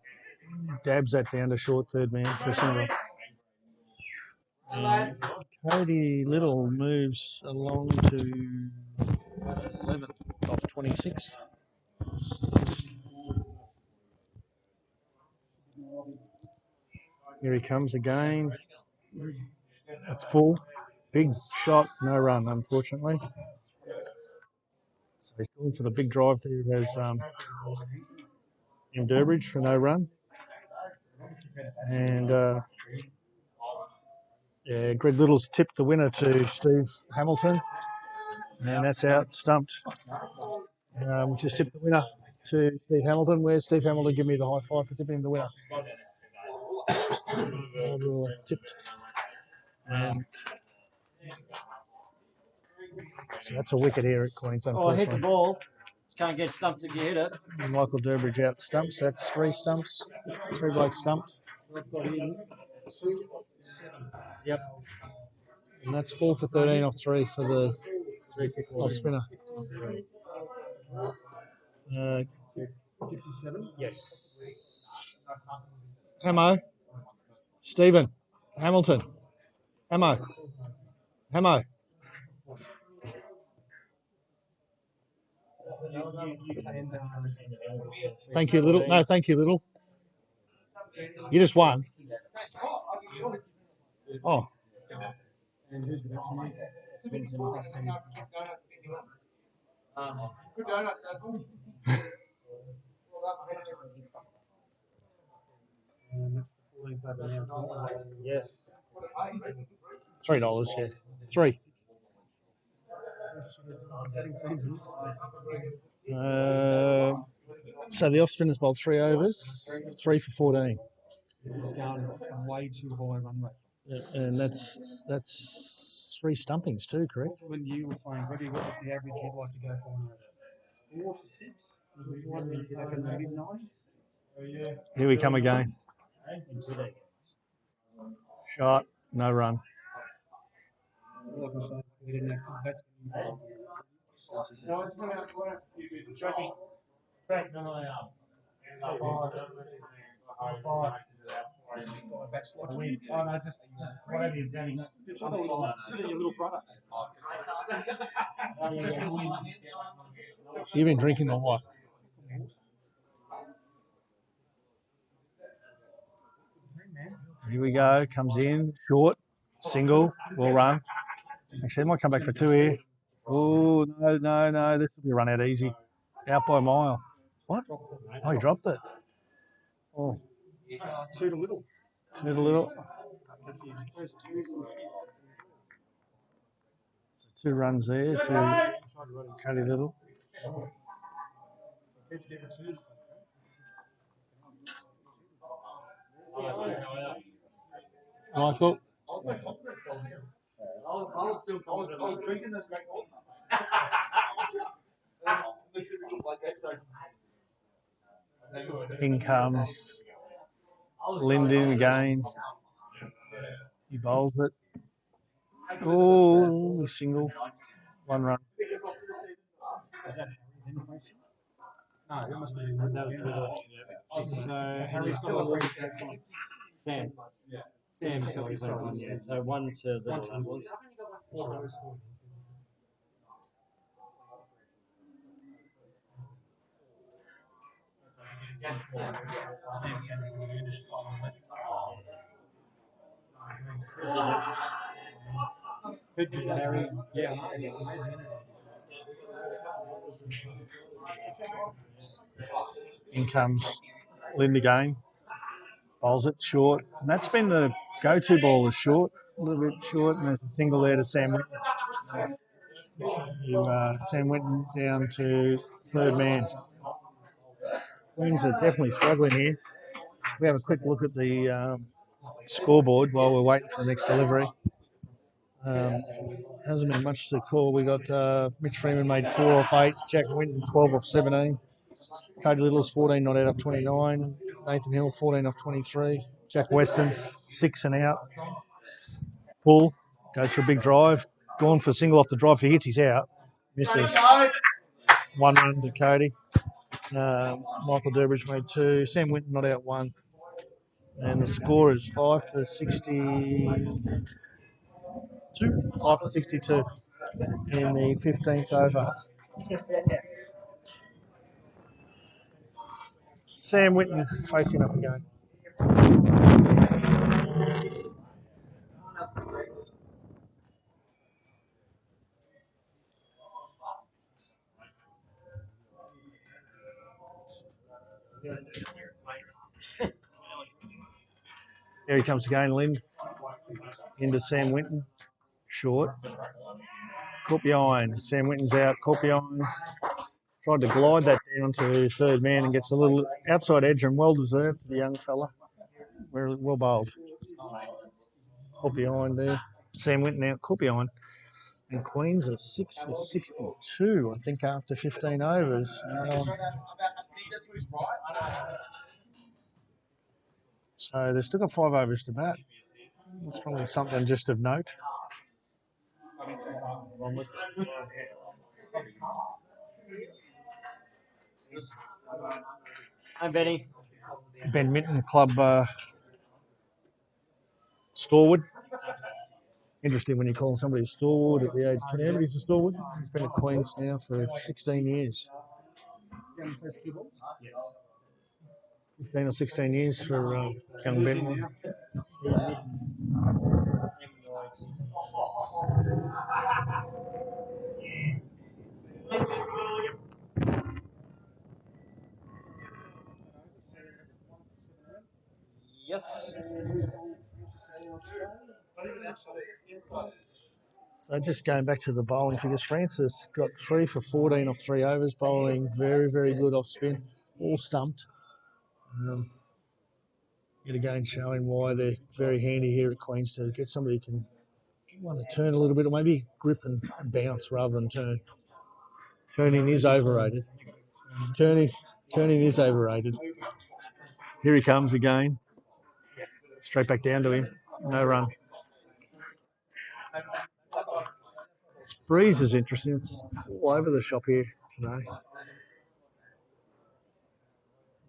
Dabs that down to short third man for a single. And Cody Little moves along to 11 off 26. Here he comes again. That's full. Big shot, no run, unfortunately. So he's going for the big drive there as in Durbridge for no run. And yeah, Greg Little's tipped the winner to Steve Hamilton. And that's out, stumped. Just tipped the winner to Steve Hamilton. Where's Steve Hamilton? Give me the high five for tipping him the winner. Tipped. And so that's a wicket here at Queens, Oh, hit the unfortunately. ball. Can't get stumped if you hit it. Michael Durbridge out stumps. That's 3 stumps. 3 blokes stumped. Yep. And that's 4 for 13 off 3 for the off spinner. 57? Yes. Hamo. Stephen. Hamilton. Hamo. Hamo. You can, Thank you, Little. No, thank you, Little. You just won. Oh. and who's the next one? Good donut, That's 14 now. Yes. $3, yeah. 3. So the off spinners bowled 3 overs, 3 for 14. It's going way too high run rate. And that's 3 stumpings too, correct? When you were playing rugby, what was the average you'd like to go for? 4 to 6? Like in the mid 90s? Here we come again. Shot, no run. Like I'm saying, we didn't have that's It's like your little brother. You've been drinking or what? Here we go. Comes in, short, single, well run. Actually, it might come back for 2 here. Oh, no. This will be run out easy. Out by a mile. What? Oh, he dropped it. Oh. 2 to little. 2 to little. So 2 runs there to Cody Little. Michael. I was like confident calling him. I was still confident. I was drinking this great coffee. In comes Lyndon again. He bowls it. Oh, single. 1 run. Was that Harry then facing? No, that must have been That was for the. So Harry's still a very excellent. Sam. Sam still is on, yeah. So 1 to the that was. Could be Harry. Yeah, no, he's amazing. In comes Lind again. Bowls it short. And that's been the go-to ball is short. A little bit short. And there's a single there to Sam Winton. Sam Winton down to third man. Queens are definitely struggling here. We have a quick look at the scoreboard while we're waiting for the next delivery. Hasn't been much to call. We got Mitch Freeman made 4 off 8, Jack Winton 12 off 17, Cody Little's 14 not out of 29, Nathan Hill 14 off 23, Jack Weston 6 and out. Pull goes for a big drive, gone for a single off the drive. If he hits, he's out. Misses 1 run to Cody. Michael Durbridge made 2. Sam Winton not out 1. And the score is 5 for 62. 5 for 62 in the 15th over. Sam Winton facing up again. Here he comes again, Lind. Into Sam Winton. Short. Caught behind. Sam Winton's out. Caught behind. Tried to glide that down to third man and gets a little outside edge and well deserved to the young fella. Well bowled. Caught behind there. Sam Winton out. Caught behind. And Queens are 6 for 62, I think, after 15 overs. So they've still got 5 overs to bat. That's probably something just of note. Hi, Benny. Ben Minton, club stalwart. Interesting when you call somebody a stalwart at the age of 28. He's a stalwart. He's been at Queens now for 16 years. 15 or 16 years for young Ben. Yes. So just going back to the bowling figures, Francis got 3 for 14 off 3 overs, bowling very, very good off spin, all stumped. Yet again showing why they're very handy here at Queens to get somebody who can want to turn a little bit or maybe grip and bounce rather than turn. Turning is overrated. Turning is overrated. Here he comes again. Straight back down to him. No run. This breeze is interesting. It's all over the shop here today.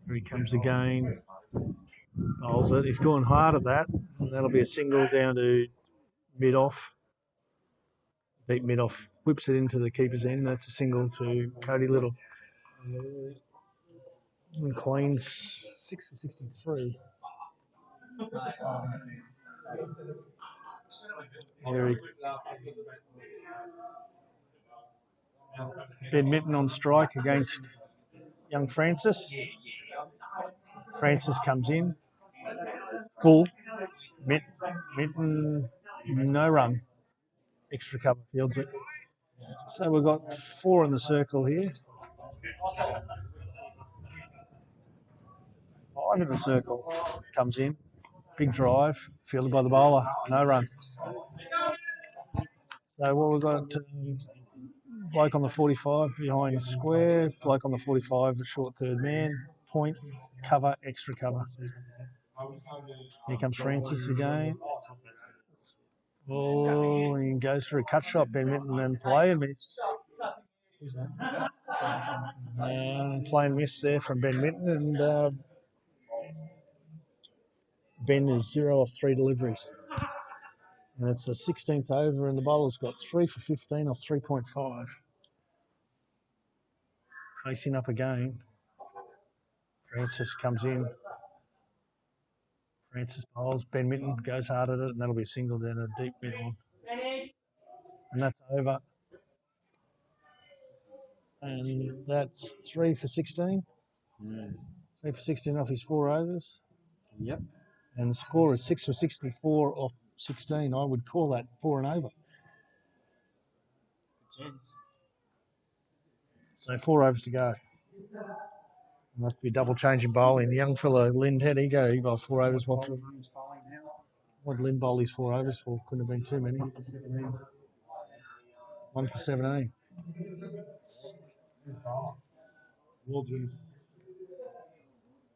Here he comes again. Bowls it. He's gone hard at that. That'll be a single down to mid-off. Deep mid-off. Whips it into the keeper's end. That's a single to Cody Little. And Queens 6 for 63. Ben Minton on strike against young Francis. Francis comes in. Full. Minton, no run. Extra cover fields it. So we've got 4 in the circle here. 5 in the circle comes in. Big drive, fielded by the bowler. No run. So what we've got, bloke on the 45 behind square, bloke on the 45 at short third man, point, cover, extra cover. Here comes Francis again. Oh, he goes for a cut shot, Ben Minton, and play and miss. Play and miss there from Ben Minton, and Ben is 0 off 3 deliveries. And it's the 16th over, and the bowler's got 3 for 15 off 3.5. Facing up again. Francis comes in. Francis bowls. Ben Minton goes hard at it, and that'll be a single down a deep mid one. And that's over. And that's 3 for 16. 3 for 16 off his 4 overs. Yep. And the score is 6 for 64 off 16. I would call that 4 and over. So 4 overs to go. Must be double changing bowling. The young fellow, Lind, how'd he go? He bowled 4 overs. What did Lind bowl his 4 overs for? Couldn't have been too many. 1 for 17.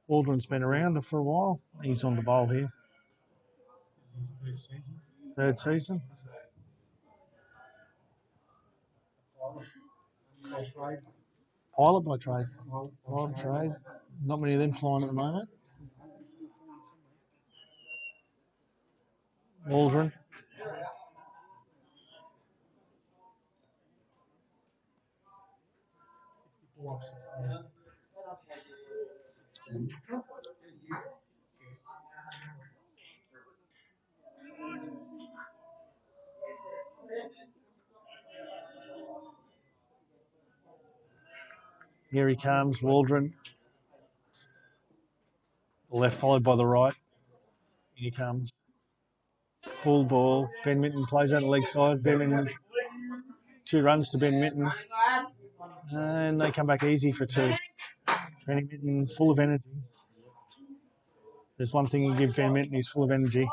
Waldron's been around for a while. He's on the bowl here. Third season. Pilot by trade. Pilot trade. Not many of them flying at the moment. Waldron. Here he comes, Waldron. The left followed by the right. Here he comes. Full ball. Ben Minton plays out the leg side. Ben Minton, 2 runs to Ben Minton. And they come back easy for 2. Ben Minton full of energy. There's one thing you give Ben Minton, he's full of energy.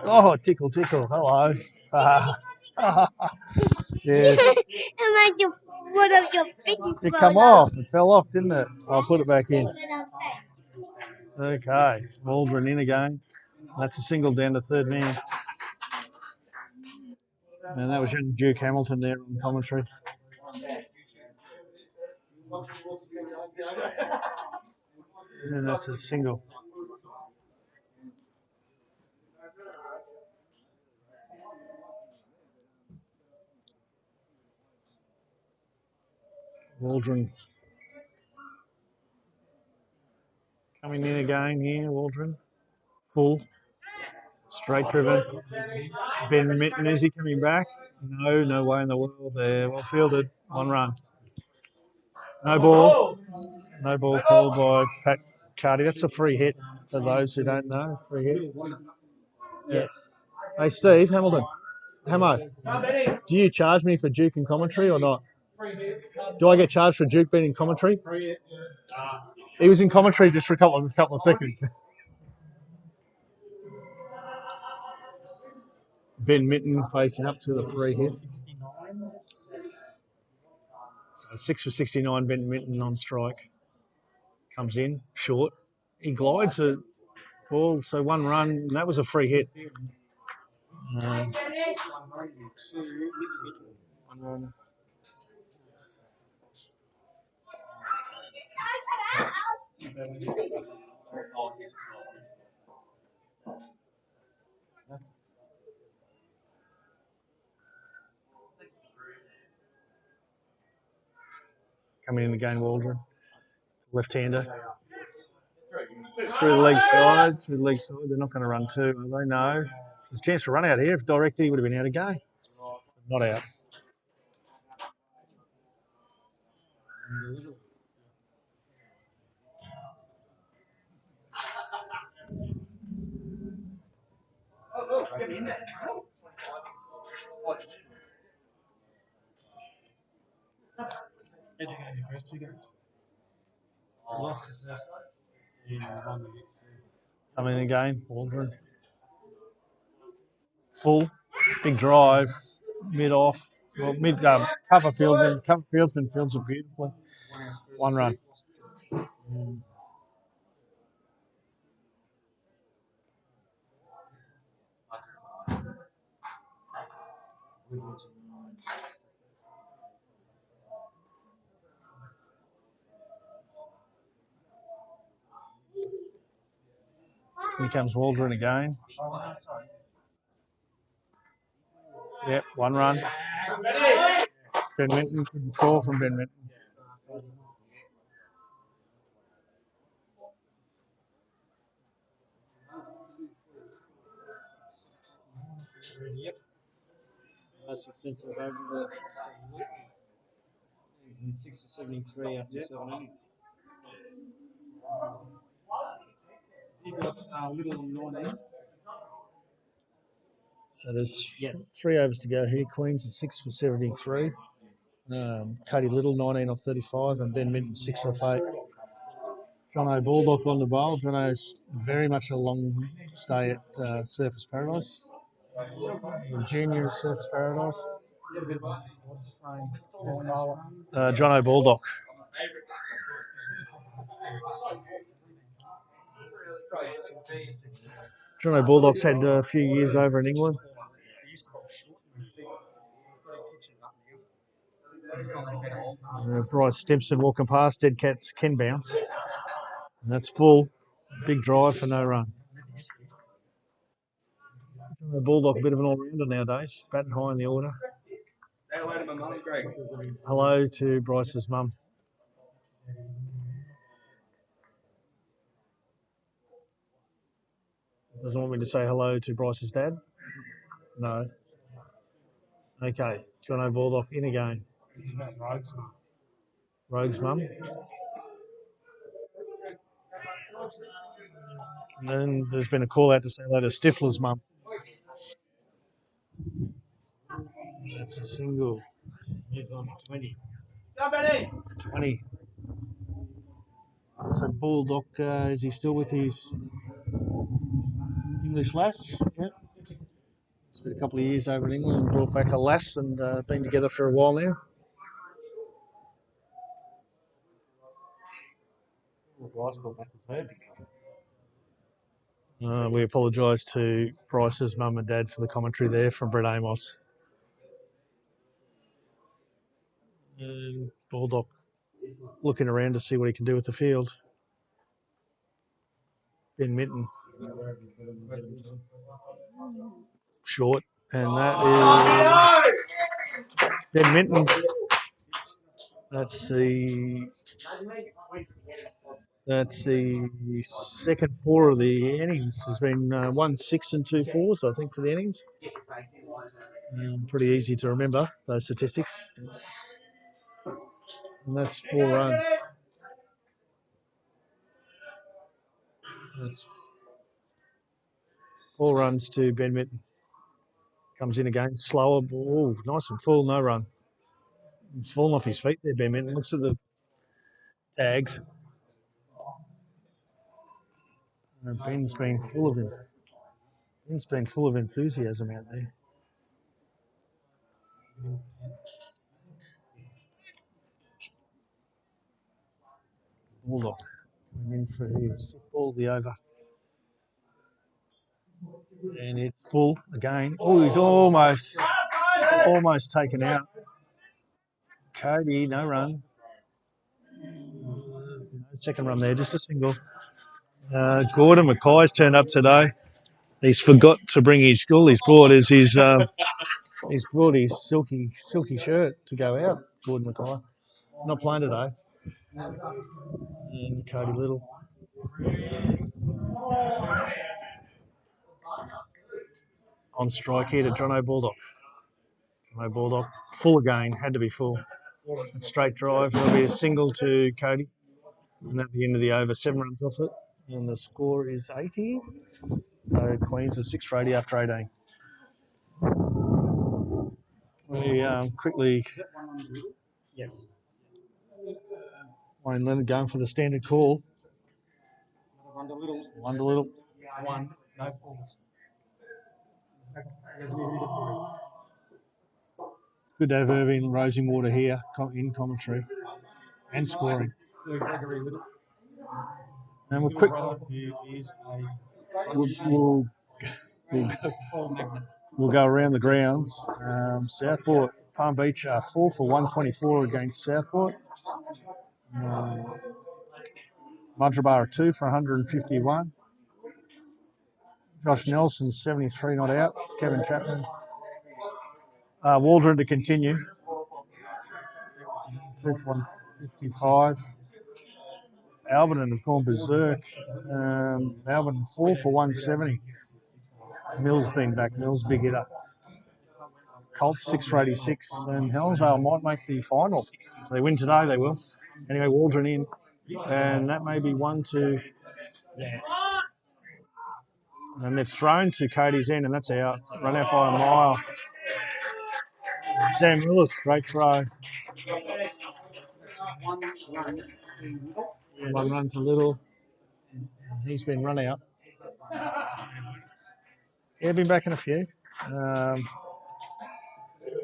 Oh, tickle, tickle. Hello. Yes. It come off. It fell off, didn't it? I'll put it back in. Okay. Waldron in again. That's a single down to third man. And that was young Duke Hamilton there on commentary. And that's a single. Waldron coming in again here, Waldron. Full. Straight driven. Ben Minton, is he coming back? No, no way in the world there. Well fielded. 1 run. No ball. No ball called by Pat Carty. That's a free hit for those who don't know. Free hit. Yes. Hey, Steve Hamilton. Hamo, do you charge me for Duke in commentary or not? Do I get charged for Duke being in commentary? He was in commentary just for a couple of seconds. Ben Minton facing up to the free hit. So 6 for 69, Ben Minton on strike. Comes in, short. He glides a ball, so 1 run, and that was a free hit. Coming in again, Waldron. Left-hander. Through the leg side. They're not going to run 2, are they? No. There's a chance to run out here. If directed, he would have been out again. Not out. Get in there. Educating your first 2 games. Lost the first one and won the next two. Coming in again, Waldron. Full, big drive, mid off, well, mid cover fieldsman fields it beautifully. 1 run. Here comes Waldron again. Yep, 1 run. Ben Minton, good call from Ben Minton. Yep. That's expensive over the 6 to 73 after 17. You got Little on 19. So there's Yes. 3 overs to go here. Queens at 6 for 73. Cody Little 19 off 35, and Ben Minton 6 off 8. Jono Baldock on the bowl. Jono's very much a long stay at Surface Paradise. Junior at Surface Paradise. Jono Baldock. Jono Baldock's had a few years over in England. Bryce Stimson walking past. Dead Cats can bounce. And that's full. Big drive for no run. Jono Baldock, a bit of an all-rounder nowadays. Batting high in the order. Say hello to my mum, Greg. Hello to Bryce's mum. Doesn't want me to say hello to Bryce's dad? No. Okay, Jono Baldock in again. Rogue's mum. And then there's been a call out to say hello to Stifler's mum. That's a single. He's on 20. 20. So Baldock, is he still with his English lass? Yep. Spent a couple of years over in England, brought back a lass, and been together for a while now. We apologise to Bryce's mum and dad for the commentary there from Brett Amos. And Baldock looking around to see what he can do with the field. Ben Minton. Short. And that is Ben Minton. That's the second 4 of the innings. There's been 1 6 and 2 4s, I think, for the innings. Pretty easy to remember those statistics. And that's 4 runs. That's 4 runs to Ben Minton. Comes in again, slower. Oh, nice and full, no run. He's fallen off his feet there, Ben Minton. Looks at the tags. Ben's been full of him. Ben's been full of enthusiasm out there. Baldock coming in for his 5th ball of the over. And it's full again. Oh, he's almost taken out. Cody, no run. No second run there, just a single. Gordon Mackay's turned up today. He's forgot to bring his school. He's brought his silky shirt to go out. Gordon Mackay, not playing today. And Cody Little. On strike here to Jono Baldock. Jono Baldock, full again, had to be full. And straight drive, there'll be a single to Cody. And at the end of the over, 7 runs off it. And the score is 80. So Queens are 6 for 80 after 18. We quickly... Yes. Wayne Leonard going for the standard call. One to little. One to little. One. No falls. There's a little bit of It's good to have Irving Rosenwater here in commentary and scoring. Sir Gregory Little. And we'll Little quick. brother who is a We'll full magnet. we'll go around the grounds. Southport, Palm Beach are 4 for 124 against Southport. Mudgebar are 2 for 151. Josh Nelson, 73 not out. Kevin Chapman. Waldron to continue. 2 for 155. Alberton have gone berserk. Alberton 4 for 170. Mills been back. Mills big hitter. Colts 6 for 86. And Hellsvale might make the final. So they win today, they will. Anyway, Waldron in. And that may be 1 to. And they've thrown to Cody's end, and that's out. Run out by a mile. Sam Willis, great throw. One run to Little. He's been run out. Yeah, been back in a few.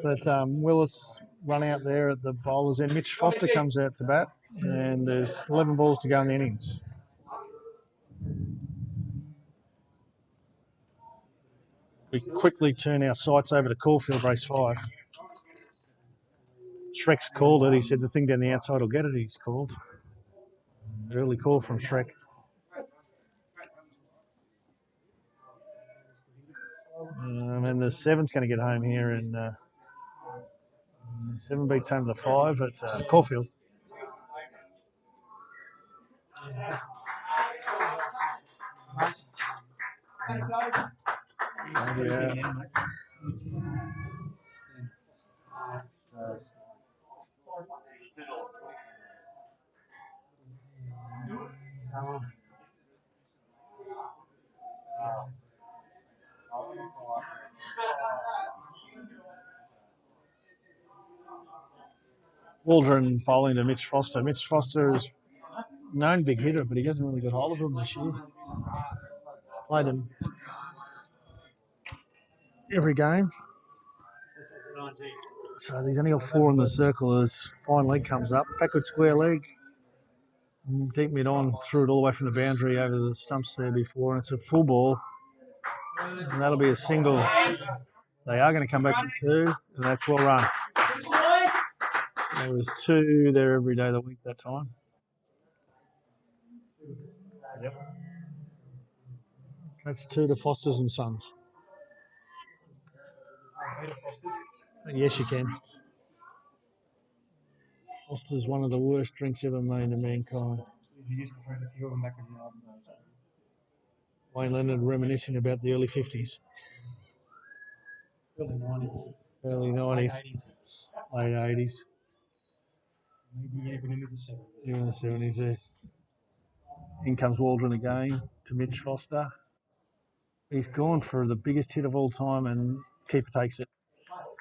But Willis run out there at the bowlers end. Mitch Foster comes out to bat, and there's 11 balls to go in the innings. We quickly turn our sights over to Caulfield, race 5. Shrek's called it. He said the thing down the outside will get it, he's called. Early call from Shrek. And the 7's going to get home here, and 7 beats home the 5 at Caulfield. Yeah. Waldron bowling to Mitch Foster. Mitch Foster is known big hitter, but he hasn't really got hold of him this year. Played him every game. So he's only got 4 in the circle as fine leg comes up. Backward square leg. Deep mid on, threw it all the way from the boundary over the stumps there before, and it's a full ball. And that'll be a single. They are going to come back from 2, and that's well run. There was 2 there every day of the week that time. Yep. So that's 2 to Foster's and Sons. Yes, you can. Foster's one of the worst drinks ever made to mankind. He used to drink a few of them back in the old days. Wayne Leonard reminiscing about the early 50s. Early 90s. Early 90s. Late 80s. Maybe even into the 70s. Even the 70s there. In comes Waldron again to Mitch Foster. He's gone for the biggest hit of all time, and keeper takes it.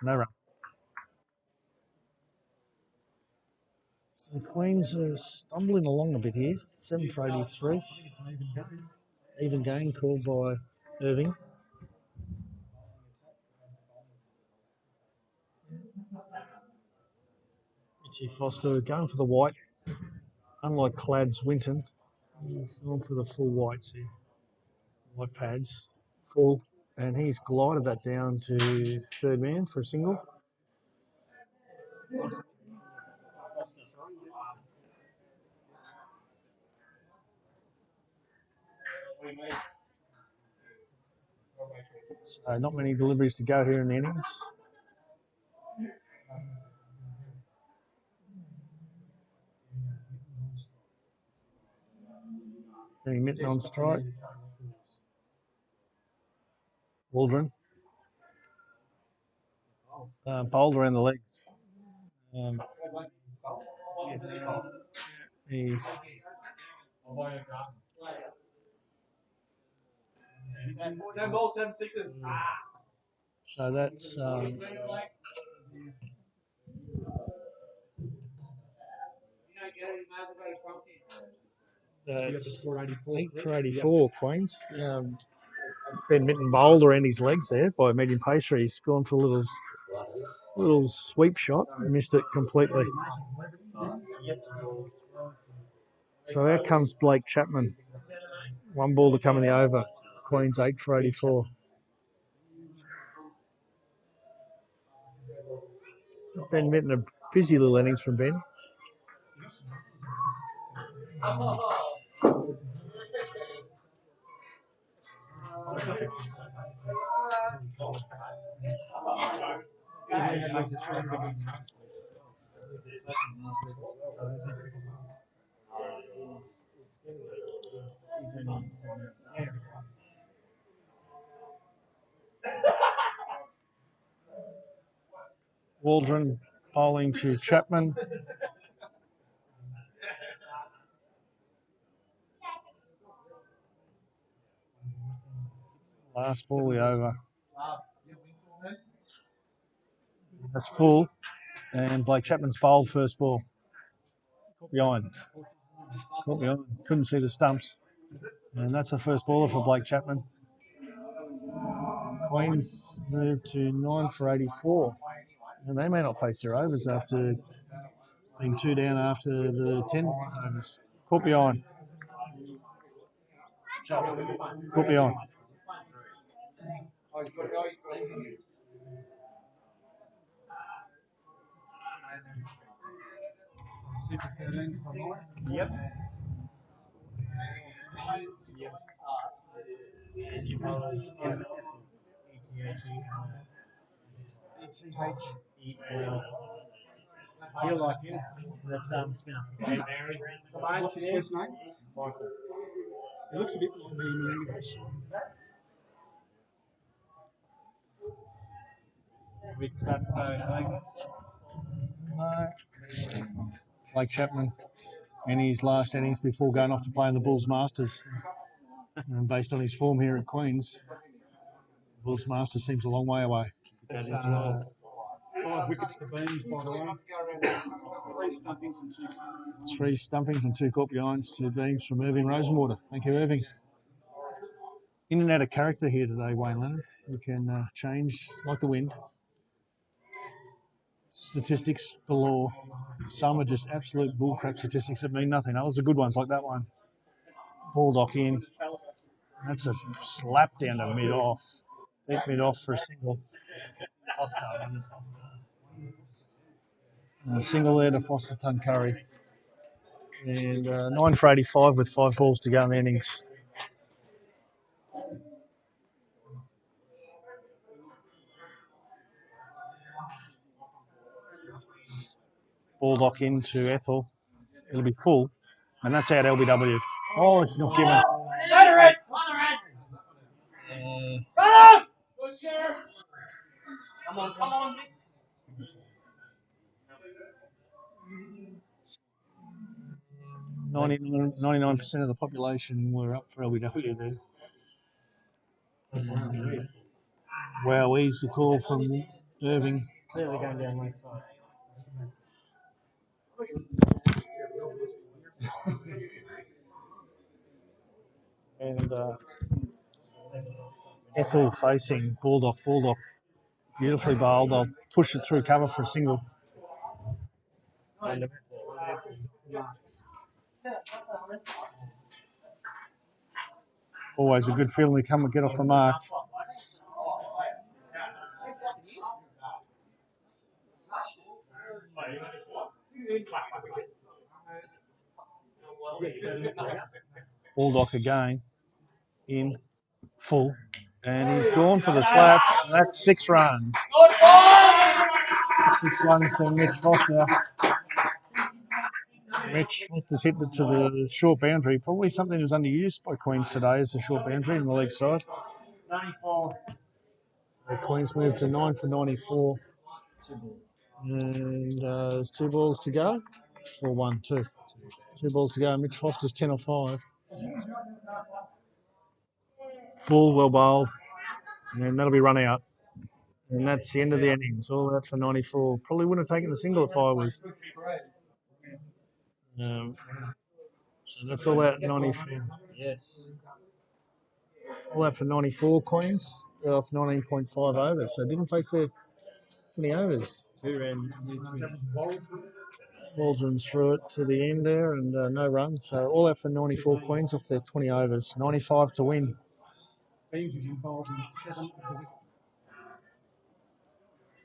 No run. So the Queens are stumbling along a bit here. 7 for 83. Even game called by Irving. Mitchie Foster going for the white. Unlike Clad's Winton, he's gone for the full whites here. White pads, full. And he's glided that down to third man for a single. So not many deliveries to go here in the innings. Benny Mitten on strike. Waldron. Bowled around the legs. He's 10 balls, 7 sixes. so that's That's 8 for 84, Queens. Ben Mitten bowled around his legs there by a medium pacer. He's gone for a little sweep shot, missed it completely. So out comes Blake Chapman. One ball to come in the over. Queens 8 for 84. Ben Mitten, a busy little innings from Ben. Waldron bowling to Chapman. Last ball, the over. That's full. And Blake Chapman's bowled first ball. Caught behind. Couldn't see the stumps. And that's the first baller for Blake Chapman. Queens move to 9 for 84. And they may not face their overs after being 2 down after the 10 overs. Caught behind. Caught behind. Yep. And your bowlers ETHEL. Feel like it. That spinner. What's his first name? Michael. It looks a bit like me. With that No. Blake Chapman in his last innings before going off to play in the Bulls Masters. And based on his form here at Queens, Bulls Masters seems a long way away. That's 5 wickets to Beams, by the way. 3 stumpings and 2 caught. 3 stumpings and 2 caught behinds to Beams from Irving Rosenwater. Thank you, Irving. In and out of character here today, Wayne Leonard. You can change like the wind. Statistics galore. Some are just absolute bullcrap statistics that mean nothing. Others are good ones like that one. Baldock in. That's a slap down to mid-off. Deep mid-off for a single. A single there to Foster Tuncurry. And 9 for 85 with 5 balls to go in the innings. Baldock into Ethel. It'll be full. And that's out LBW. Oh, it's not given. Come on. 99% of the population were up for LBW there. Wow, he's the call from Irving. Clearly going down left side. And Ethel facing Baldock. Baldock beautifully bowled. They'll push it through cover for a single. Always a good feeling to come and get off the mark. Baldock again in full. And he's gone for the slap. And that's 6 runs. 6 runs to Mitch Foster. Mitch Foster's hit it to the short boundary. Probably something that was underused by Queens today is the short boundary in the leg side. 94. So Queens moved to 9 for 94. And there's 2 balls to go. Or 1, 2. 2 balls to go. Mitch Foster's 10 or 5. Full, well bowled. And that'll be run out. And that's the end of the innings. All out for 94. Probably wouldn't have taken the single if I was Um, so that's all that 94. Yes. All that for 94 coins off 19.5 overs. So didn't face their 20 overs. Who ran? Waldron threw it to the end there and no run. So all that for 94 coins off their 20 overs. 95 to win. James was involved in 7 of the wickets.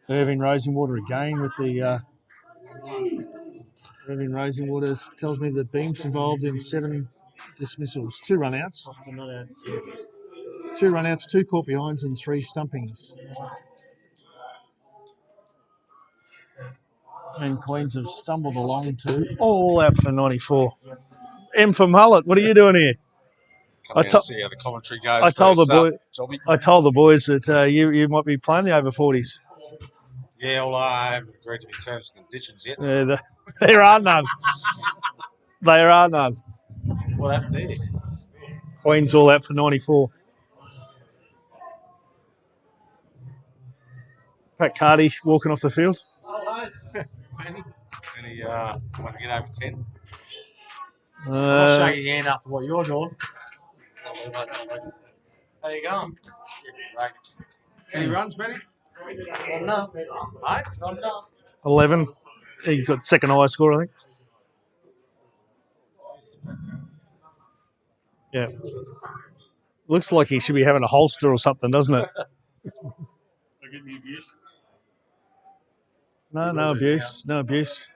Irving Rosenwater again with the Irving Rosenwater tells me that Beam's involved in 7 dismissals, 2 runouts. Oscar not out too. 2 runouts, 2 caught behinds, and 3 stumpings. And Queens have stumbled along to all out for 94. M for Mullet, what are you doing here? Coming out to see how the commentary goes. I told the first boy, up, Jobby. I told the boys that you might be playing the over 40s. Yeah, well, I haven't agreed to the terms and conditions yet. There are none. There are none. What happened there? Queens all out for 94. Pat Carty walking off the field. Penny? Any want to get over 10? I'm Uh, not shaking your hand after what you're doing. How you going? Right. Any runs, Benny? Well, no. Mate? Not enough. 11. He got second highest score, I think. Yeah. Looks like he should be having a holster or something, doesn't it? No abuse. No abuse.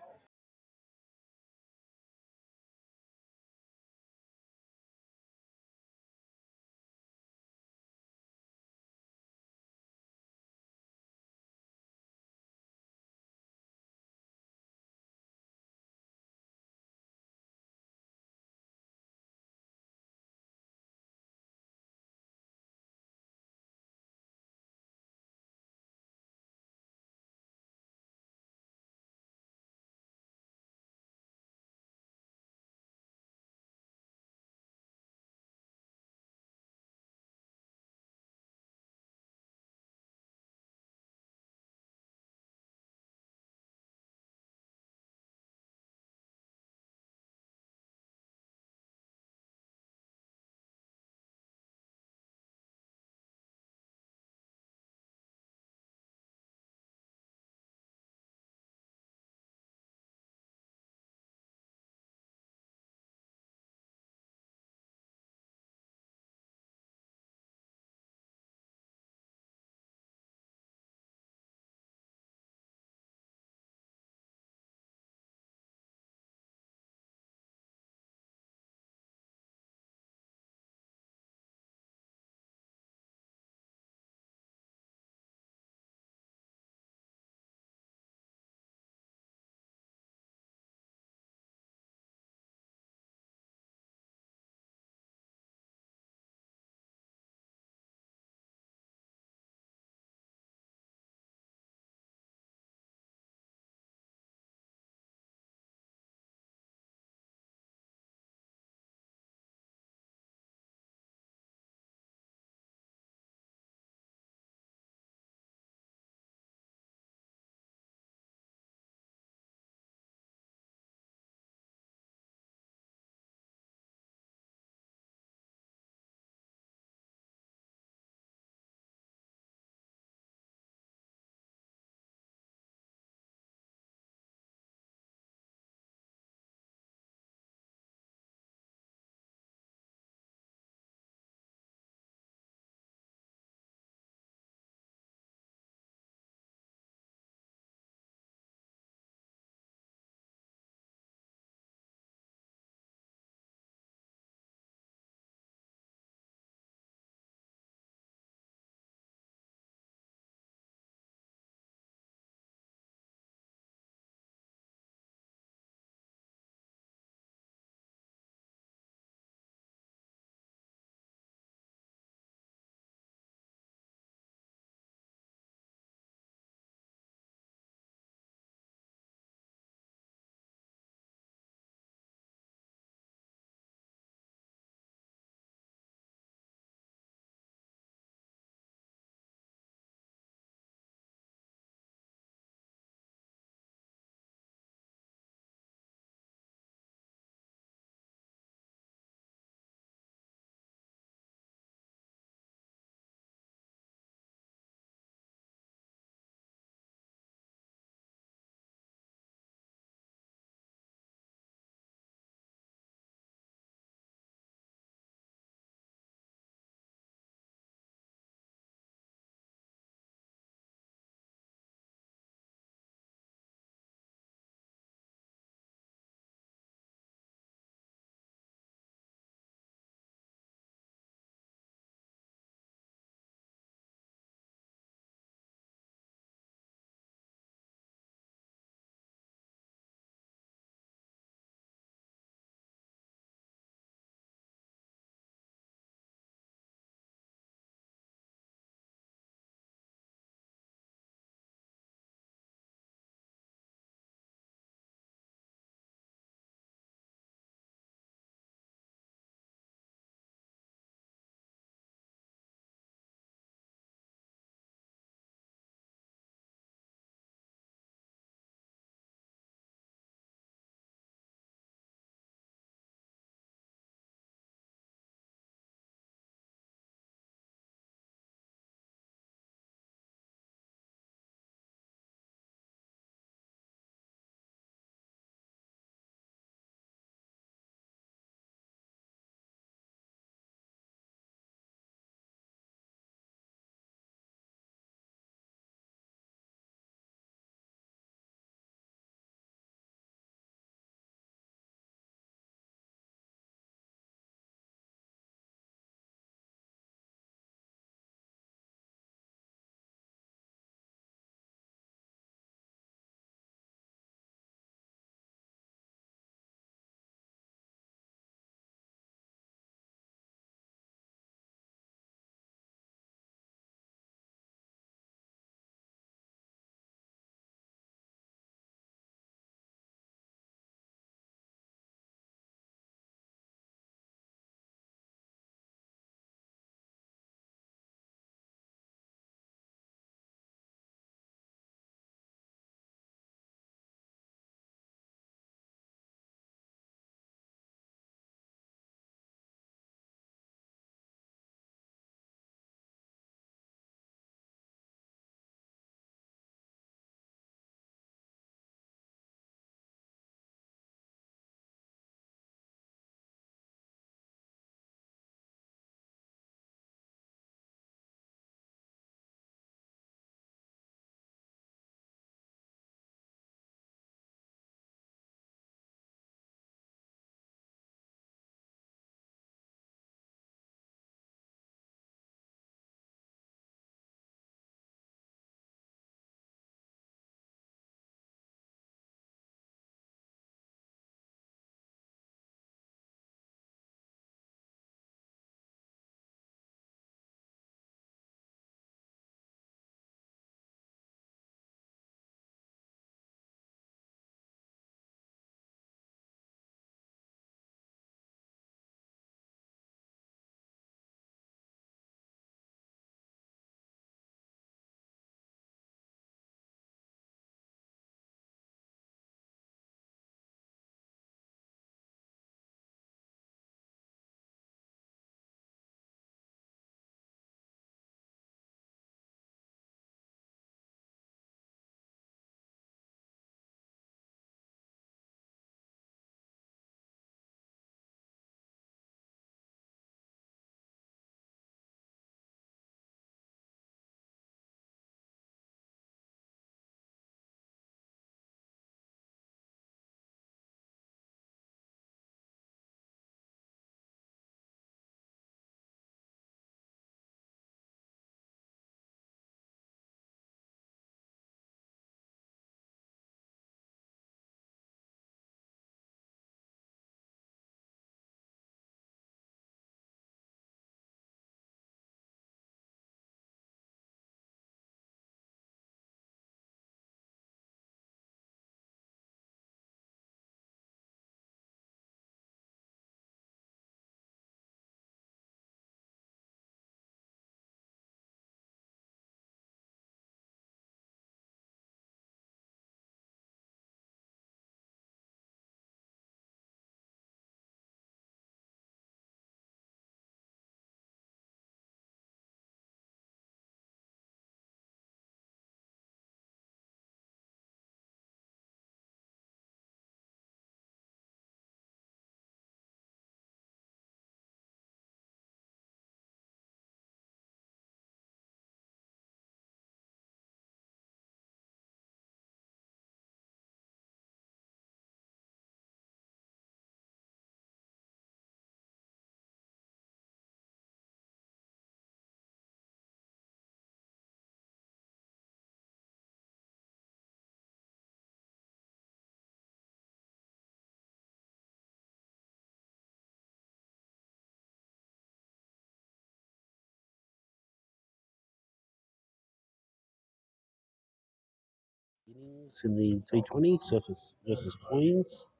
innings in the T20, Surfers versus Queens.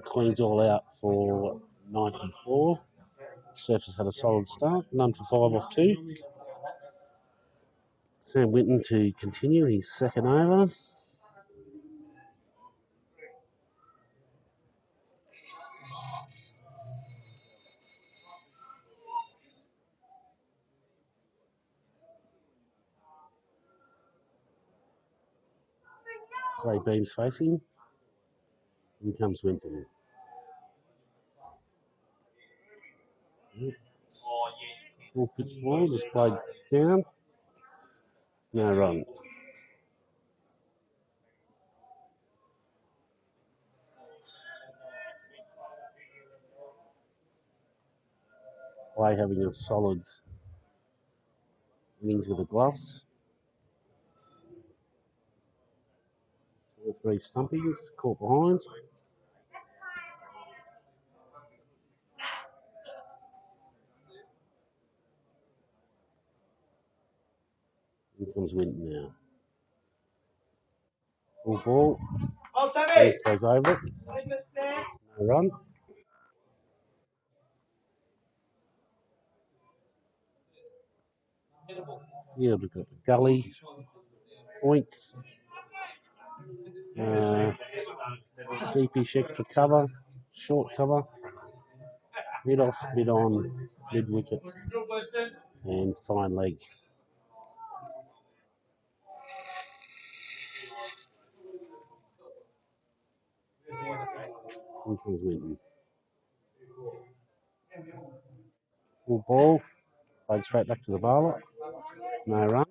Queens all out for 94. Surfers had a solid start, none for 5 off 2. Sam Winton to continue his second over. Clay Beams facing. In comes Winton. Full pitch ball, just played down. No run. Clay having a solid innings with the gloves. 2 or 3 stumpings, caught behind. In comes Winton now. Full ball. Beams goes over it. No run. Field, we've got the gully, point, deepish extra cover, short cover, mid off, mid on, mid wicket, and fine leg. In comes Winton. Full ball, played straight back to the bowler, no run.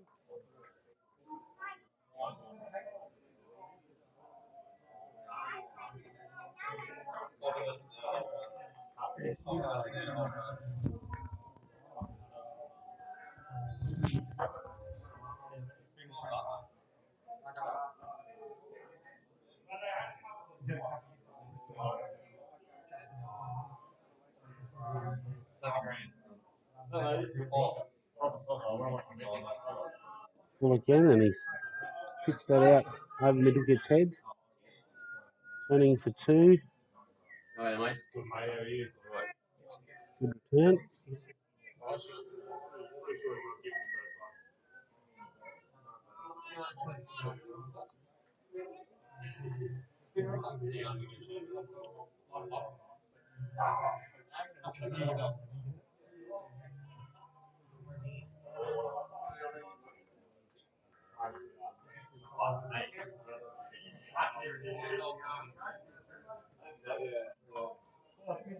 Full again, and he's pitched that out over mid wicket's head, turning for 2. Good return.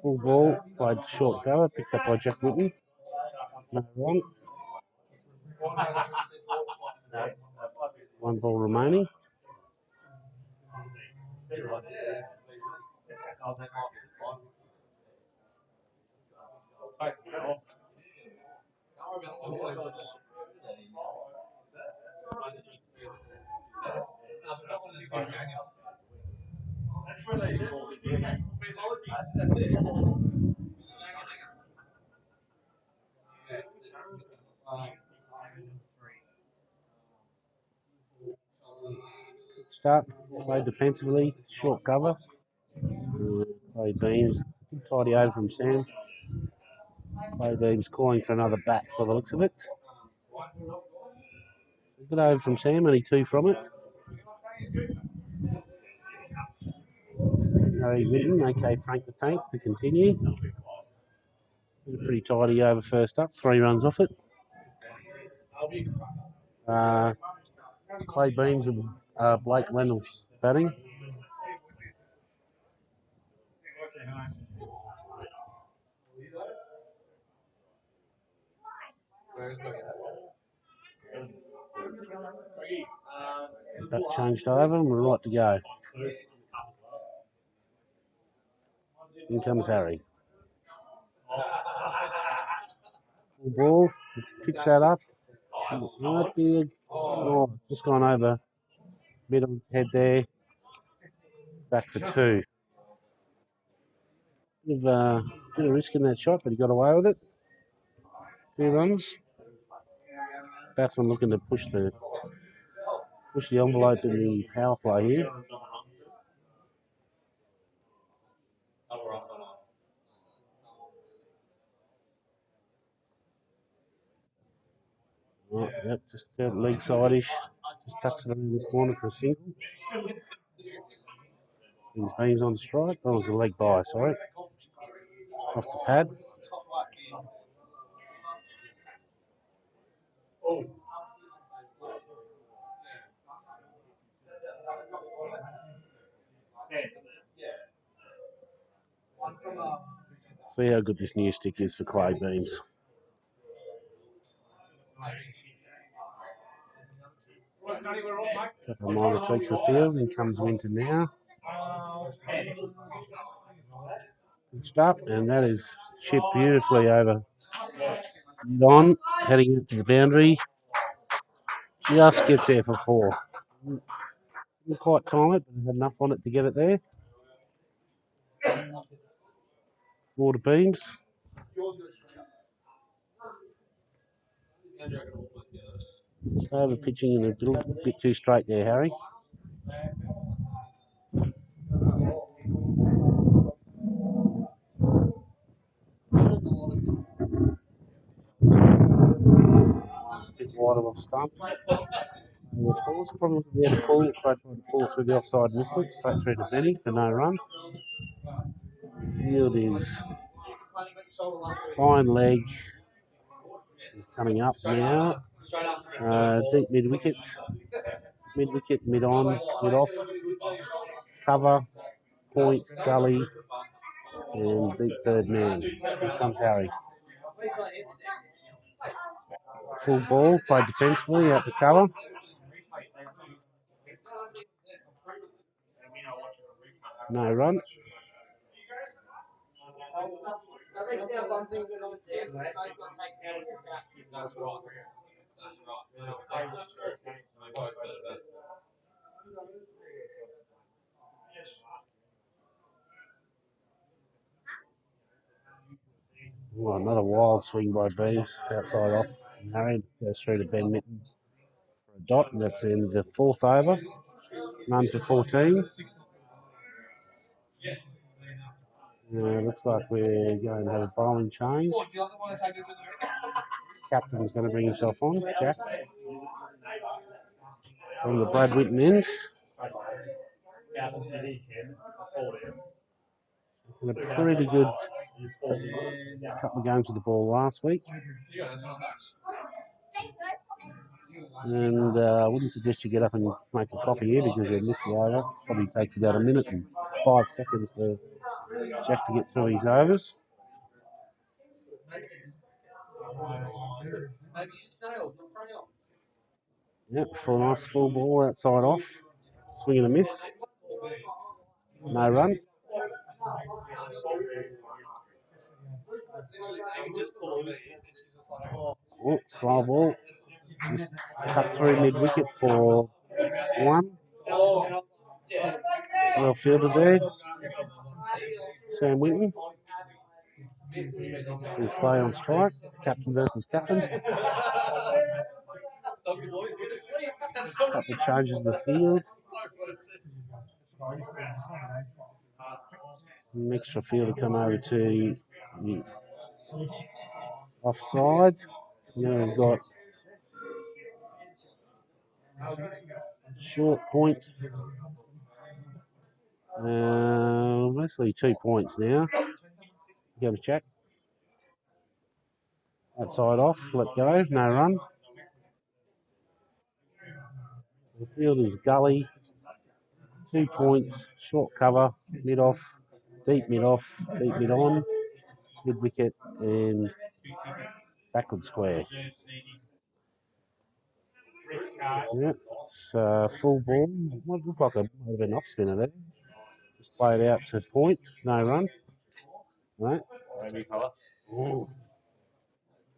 Full ball, played short cover, picked up by Jack Winton. No run. 1 ball remaining. Start, played defensively, short cover. Played Beams, good tidy over from Sam. Played Beams calling for another bat by the looks of it. Good over from Sam, only 2 from it. Harry Winton, okay, Frank the Tank to continue. Pretty tidy over first up, 3 runs off it. Clay Beams and Blake Reynolds batting. That changed over and we're right to go. In comes Harry. Full ball, let's pitch that up. Might be just gone over middle head there. Back for 2. Bit of risk in that shot, but he got away with it. 2 runs. Batsman looking to push the Push the envelope in the power play here. Oh, yep, just leg side-ish. Just tucks it around the corner for a single. Brings beams on strike. That was a leg by, sorry. Off the pad. See how good this new stick is for clay beams. Couple of minor tweaks the field, and comes winter now. Pitched up, and that is chipped beautifully over on, heading out to the boundary. Just gets there for 4. Didn't quite time it, but had enough on it to get it there. Water beams. Just over pitching in a little bit too straight there, Harry. It's a bit wide of off stump. Pulls, probably there to pull, tried to pull through the offside, missed it, straight through to Benny for no run. The field is fine leg, is coming up now. Deep mid wicket, mid on, mid off, cover, point, gully, and deep third man. Here comes Harry. Full ball, played defensively out to cover. No run. Well, another wild swing by Beams, outside off. Harry goes through to Ben Mitten for a dot, and that's in the 4th over. None for 14. Looks like we're going to have a bowling change. Captain's going to bring himself on, Jack, from the Brad Whitten end. And a pretty good couple of games with the ball last week. And I wouldn't suggest you get up and make a coffee here because you'll miss the over. Probably takes about 1 minute and 5 seconds for Jack to get through his overs. Yep, for a nice full ball outside off. Swing and a miss. No run. Oh, slow ball. Just cut through mid wicket for 1. Well fielded there. Sam Winton. Free play on strike. Captain versus captain. Couple of changes to the field. An extra fielder come over to the offside. So now we've got short point. Mostly 2 points now. Give it a check. Outside off, let go, no run. The field is gully, 2 points, short cover, mid off, deep mid on, mid wicket, and backward square. Yep, it's full ball. Might look like might have been off spinner there. Just play it out to point, no run. Right.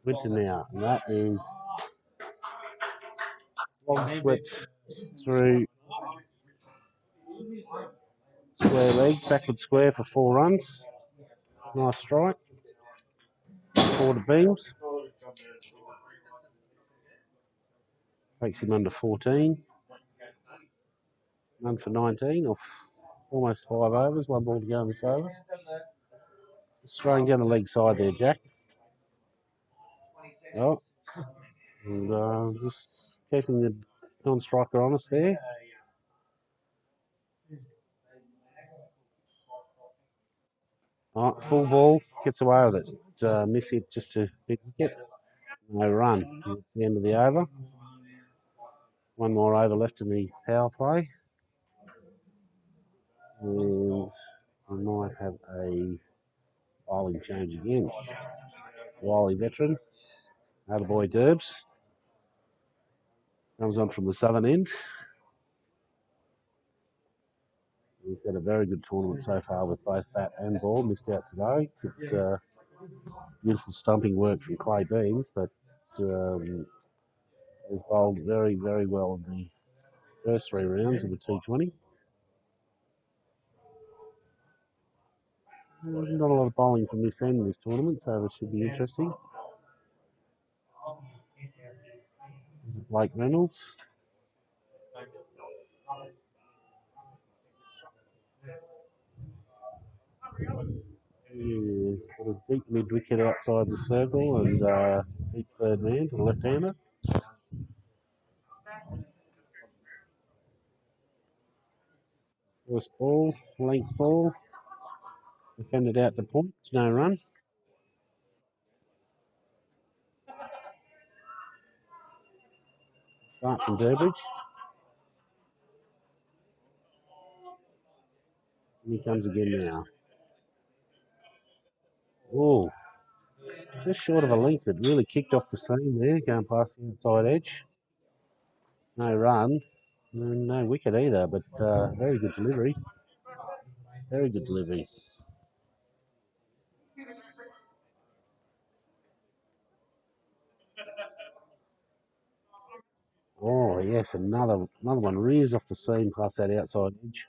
Winter now, and that is long swept through square leg, backward square for 4 runs. Nice strike. 4 to beams. Takes him under 14. One for 19 off almost 5 overs, one ball to go in this over. Just throwing down the leg side there, Jack. Oh, and just keeping the non-striker honest there. Oh, full ball, gets away with it. Miss it just to big wicket. No run. It's the end of the over. One more over left in the power play. And I might have a bowling change again. Wily veteran. Attaboy Derbs. Comes on from the southern end. He's had a very good tournament so far with both bat and ball. Missed out today. But, beautiful stumping work from Clay Beans, but has bowled very, very well in the first 3 rounds of the T20. There's not a lot of bowling from this end in this tournament, so this should be interesting. Blake Reynolds. Yeah, got a deep mid wicket outside the circle and deep third man to the left hander. First ball, length ball. Defended out to point, no run. Start from Durbridge. And he comes again now. Oh, just short of a length. It really kicked off the seam there, going past the outside edge. No run, and no wicket either, but very good delivery. Very good delivery. Oh yes, another one rears off the seam past that outside edge.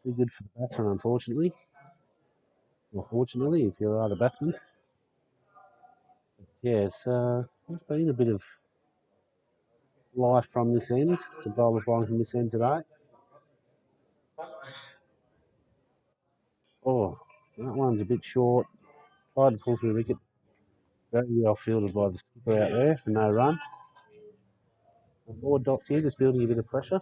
Too good for the batsman, unfortunately. Or fortunately, if you are the batsman. Yes, there's been a bit of life from this end. The bowler's bowling from this end today. Oh, that one's a bit short. Tried to pull through the wicket. Very well fielded by the skipper out there for no run. The 4 dots here, just building a bit of pressure.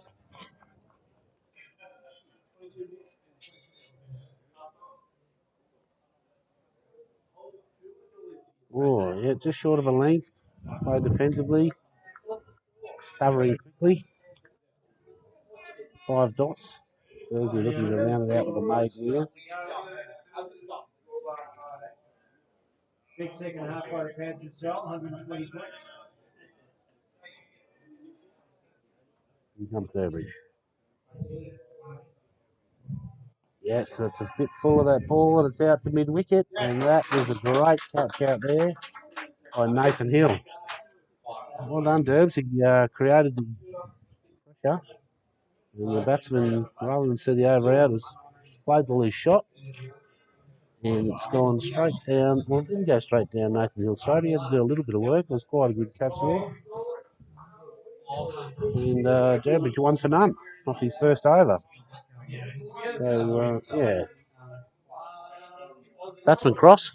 Oh, yeah, just short of a length. Played defensively. Covering quickly. 5 dots. They'll be looking to round it out with a mate here. Big second half by the Panthers, Joel, 120 points. Here comes Durbridge. Yes, that's a bit full of that ball, and it's out to mid wicket, and that is a great catch out there by Nathan Hill. Well done, Derbs. He created the pressure, and the batsman, rather than see the over out, has played the loose shot, and it's gone straight down. Well, it didn't go straight down Nathan Hill's throat. He had to do a little bit of work. It was quite a good catch there. And Durbridge 1 for none off his first over. So, yeah. Batsman cross.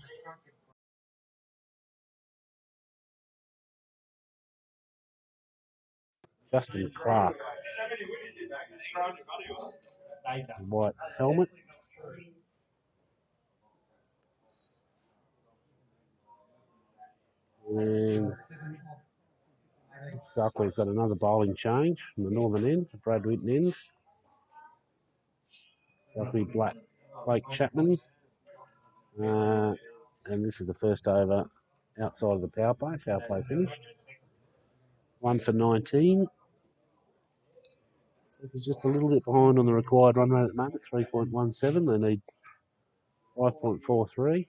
Justin Clark. White helmet. And looks like we've got another bowling change from the northern end to Brad Whitten end. So it'll be Blake Chapman. And this is the first over outside of the power play. Power play finished. 1 for 19. So it's just a little bit behind on the required run rate at the moment, 3.17. They need 5.43.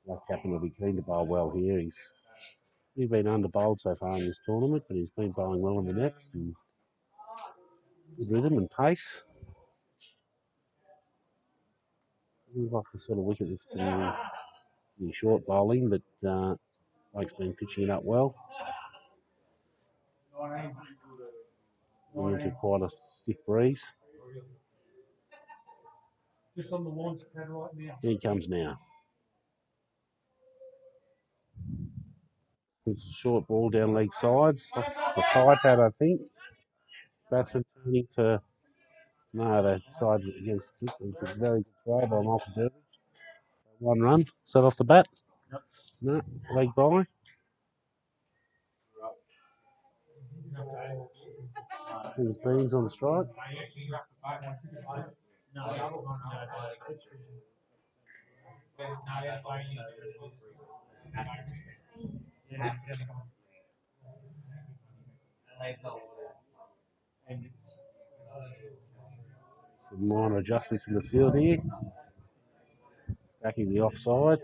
Like Captain will be keen to bowl well here. He's been under bowled so far in this tournament, but he's been bowling well in the nets and good rhythm and pace. Doesn't like the sort of wicket that's been in short bowling, but Blake's been pitching it up well. Going into quite a stiff breeze. Just on the launch pad right now. Here he comes now. It's a short ball down leg sides, off the thigh pad, I think. Batsman turning for. No, they decided against it. It's a very good throw by Malcolm Durbridge. So 1 run. Is that off the bat? No, leg by. There's Beans on the strike. Some minor adjustments in the field here. Stacking the offside.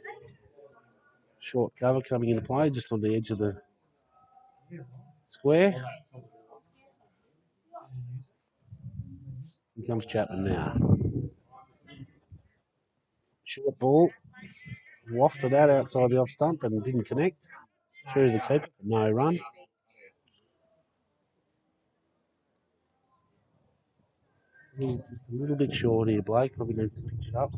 Short cover coming into play just on the edge of the square. Here comes Chapman now. Short ball. Wafted that outside the off stump and didn't connect. Through the keeper, but no run. Just a little bit short here, Blake. Probably needs to pitch it up.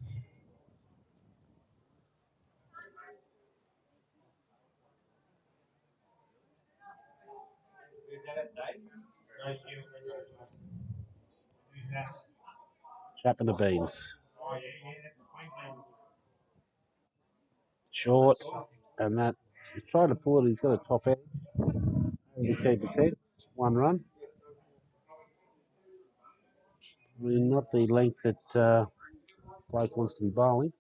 Chapman the beams. Short, and that he's trying to pull it. He's got a top edge. The keeper's head. 1 run. I mean, not the length that Blake wants to be bowling.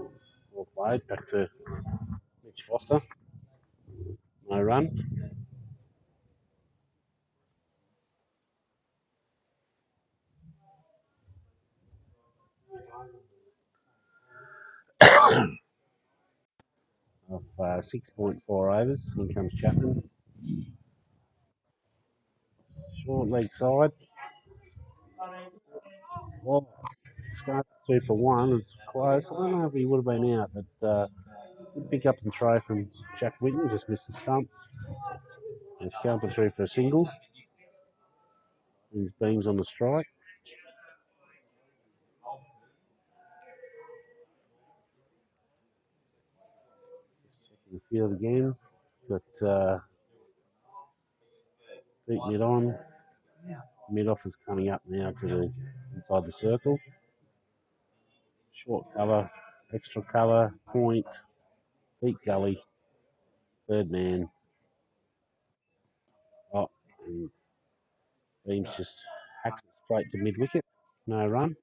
It's well played. Back to Mitch Foster. No run. Of 6.4 overs. In comes Chapman. Short leg side. Well, Scott's 2 for 1 is close. I don't know if he would have been out, but good pick up and throw from Jack Whitten. Just missed the stumps. He's counted through for a single. His beams on the strike. Just checking the field again. Got deep mid on. Mid off is coming up now to the inside the circle. Short cover, extra cover, point, deep gully, third man. Oh, and Beams just hacks it straight to mid wicket. No run.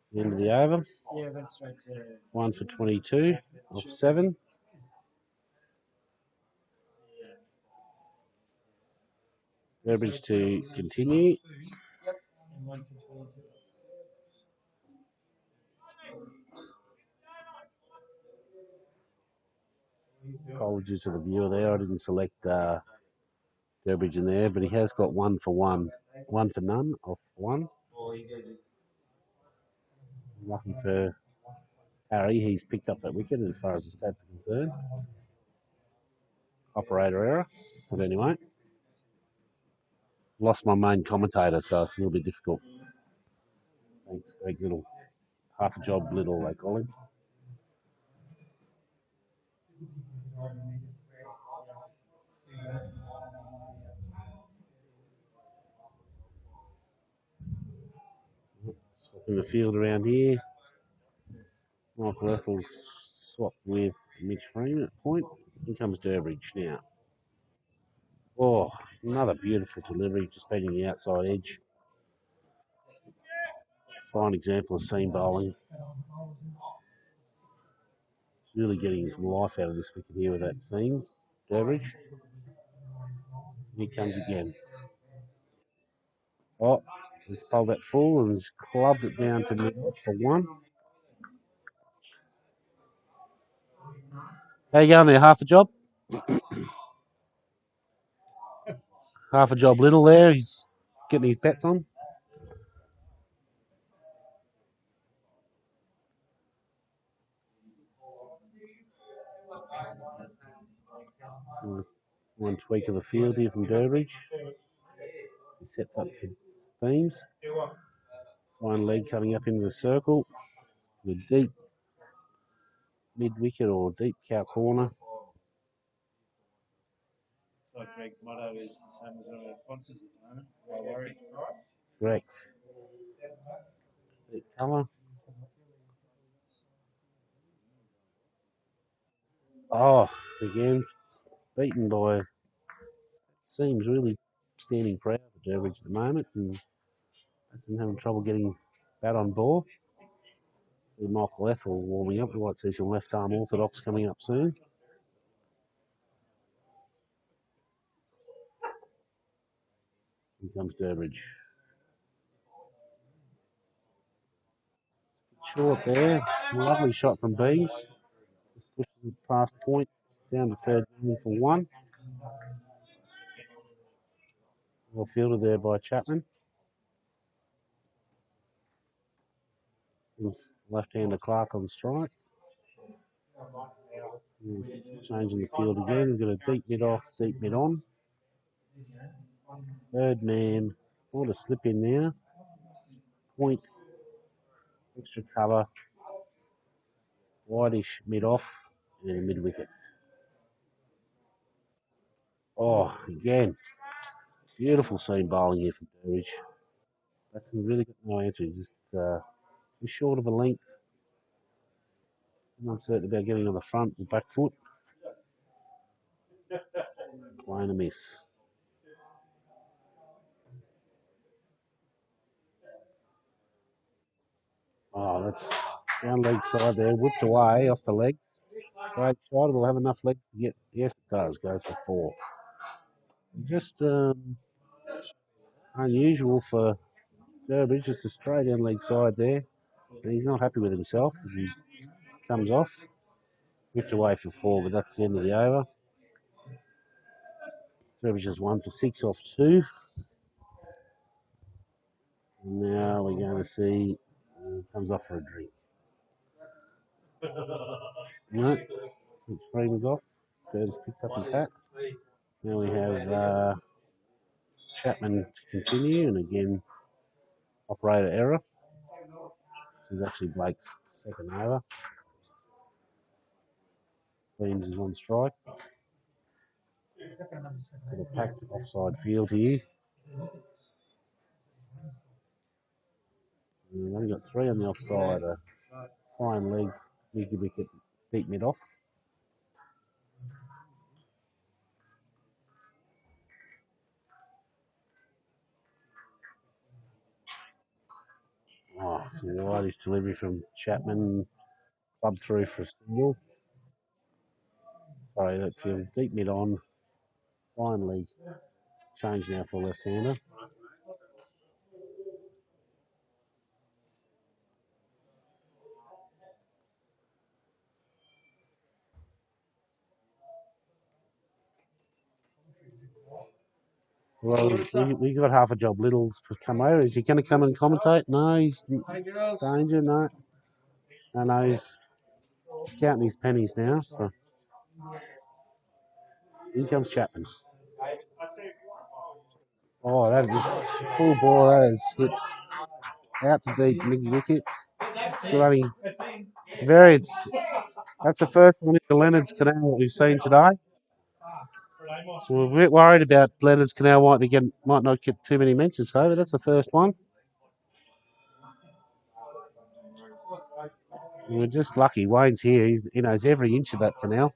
It's the end of the over. Yeah, went straight to 1 for 22 off 7. Burbridge to continue. and 1 for 22. Apologies to the viewer there. I didn't select Burbridge in there, but he has got 1 for 1. 1 for none off 1. Lucky for Harry, he's picked up that wicket as far as the stats are concerned. Operator error, but anyway. Lost my main commentator, so it's a little bit difficult. Thanks, Greg Little. Half a job Little, they call him. Swapping the field around here. Michael Effels swapped with Mitch Freeman at point. Here comes Durbridge now. Oh, another beautiful delivery, just banging the outside edge. Fine example of seam bowling. Really getting some life out of this wicket here with that seam. Durbridge. Here comes again. Oh, he's pulled that full and he's clubbed it down to mid off for one. How you going there? Half a job? Half a job little there. He's getting his bets on. One tweak of the field here from Durbridge. He sets up for beams. One leg coming up into the circle. With deep mid wicket or deep cow corner. It's like Greg's motto is the same as one of our sponsors at the moment. No worry. Correct. Deep colour. Oh, again, beaten by, seems really standing proud for Durbridge at the moment and hasn't having trouble getting bat on ball. See Michael Ethel warming up. We might see some left arm orthodox coming up soon. Here comes Durbridge. Short there. Lovely shot from Bees. Just pushing past point. Down to third for one. Well fielded there by Chapman. His left-hander Clark on strike. Changing the field again. We've got a deep mid off, deep mid on. Third man. What a slip in there. Point. Extra cover. Whitish mid off. And a mid wicket. Oh, again. Beautiful seam bowling here from Durbridge. That's really got no answer. He's just short of a length. I'm uncertain about getting on the front and back foot. Playing a miss. Oh, that's down leg side there, whipped away off the leg. Great shot. It'll have enough legs to get. Yes, it does. Goes for four. Just unusual for Durbridge. Just a straight down leg side there. And he's not happy with himself as he comes off. Whipped away for four, but that's the end of the over. Durbridge has 1 for 6 off 2. And now we're going to see comes off for a drink. No, Freeman's off. Durbridge picks up his hat. Now we have Chapman to continue, and again, operator error. This is actually Blake's second over. Beams is on strike. Got a packed offside field here. We've only got 3 on the offside. A fine leg, mid wicket, deep mid off. Oh, it's a wideish delivery from Chapman. Club through for a single. Sorry, that field deep mid on. Fine leg. Change now for left-hander. Well, we got half a job. Little's come over. Is he going to come and commentate? No, he's danger. No, no, he's counting his pennies now. So in comes Chapman. Oh, that is full ball. That is hit out to deep mid wicket. It's got only that's the first one in the Leonard's Canal that we've seen today. So we're a bit worried about Leonard's Canal might not get too many mentions today, but that's the first one. And we're just lucky. Wayne's here. He knows every inch of that canal.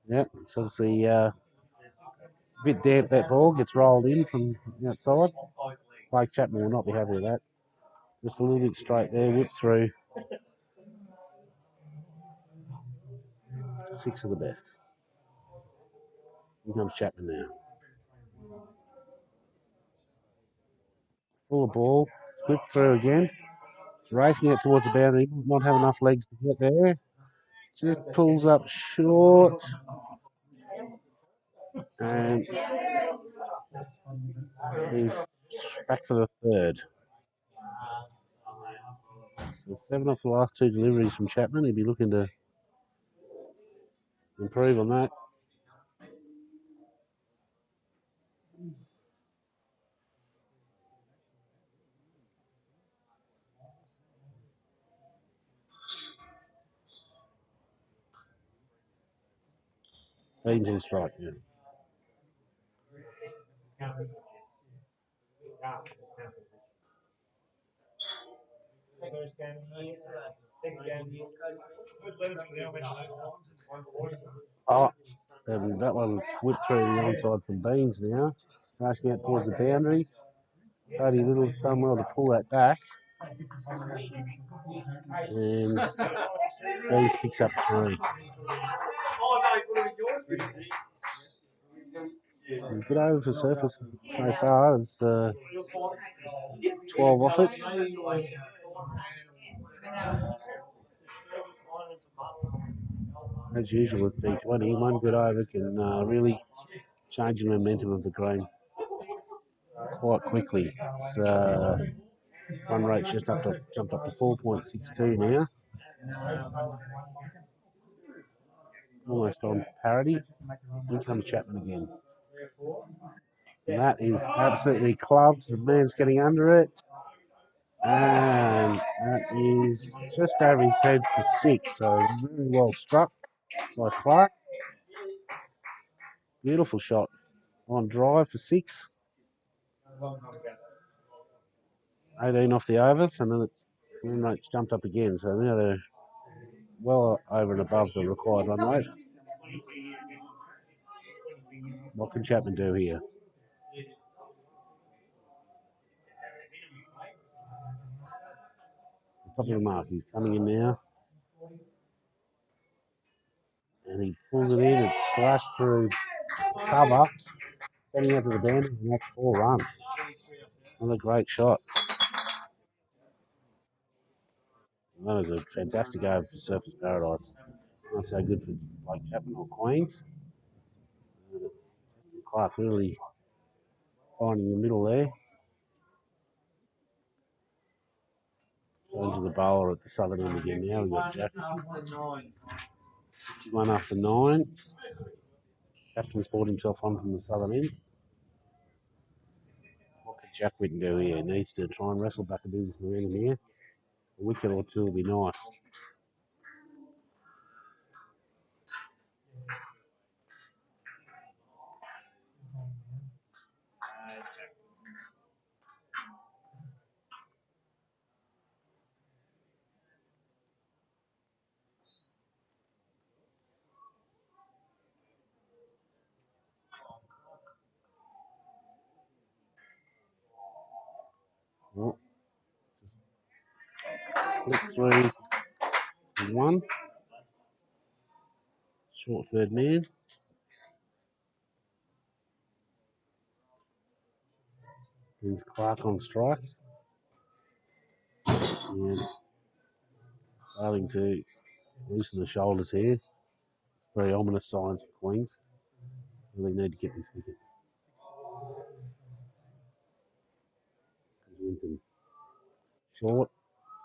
Yeah, it's obviously a bit damp, that ball. Gets rolled in from the outside. Blake Chapman will not be happy with that. Just a little bit straight there, whip through. 6 of the best. Here comes Chapman now. Full of ball. Whipped through again. Racing it towards the boundary. Not have enough legs to get there. Just pulls up short. And he's back for the third. So 7 off the last 2 deliveries from Chapman. He'd be looking to improve on that. Beams in strike, yeah. Oh, and that one's whipped through the onside from Beams now. Rushing out towards the boundary. Cody Little's done well to pull that back. And Beams picks up 3. Good over for surface so far. There's 12 off it. As usual with T20, one good over can really change the momentum of the game quite quickly. It's, run rate's just jumped up to 4.62 now. Almost on parity. Here comes Chapman again. And that is absolutely clubbed. The man's getting under it. And that is just over his head for 6. So really well struck by Clark. Beautiful shot on drive for 6. 18 off the overs, and then the run rate's jumped up again. So now they're well over and above the required run rate. What can Chapman do here? Top of the mark, he's coming in now. And he pulls it in, it's slashed through cover, heading out to the boundary, and that's 4 runs. Another great shot. That was a fantastic over for Surfers Paradise. Not so good for like Chapman or Queens. Clark really finding the middle there. Going to the bowler at the southern end again now. We've got Jack. 51 after 9. Captain's brought himself on from the southern end. What could Jack Whitten do here? He needs to try and wrestle back a bit of this momentum here. A wicket or 2 will be nice. Oh, just flick through 1. Short third man. Here's Clark on strike. And starting to loosen the shoulders here. Very ominous signs for Queens. Really need to get this wicket. Winton. Short,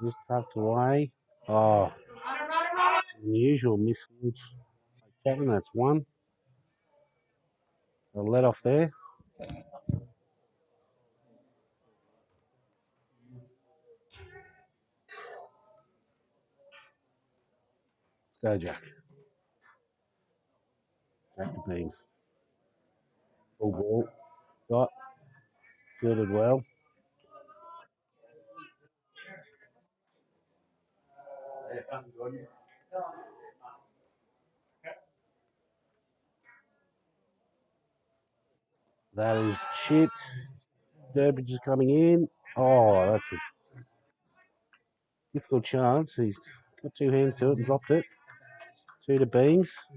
just tucked away. Oh, unusual misfield. Chapman, that's 1. A let off there. Let's go, Jack. Back to Beams. Full ball. Got. Fielded well. That is chipped. Durbridge is coming in. Oh, that's a difficult chance. He's got 2 hands to it and dropped it. 2 to Beams.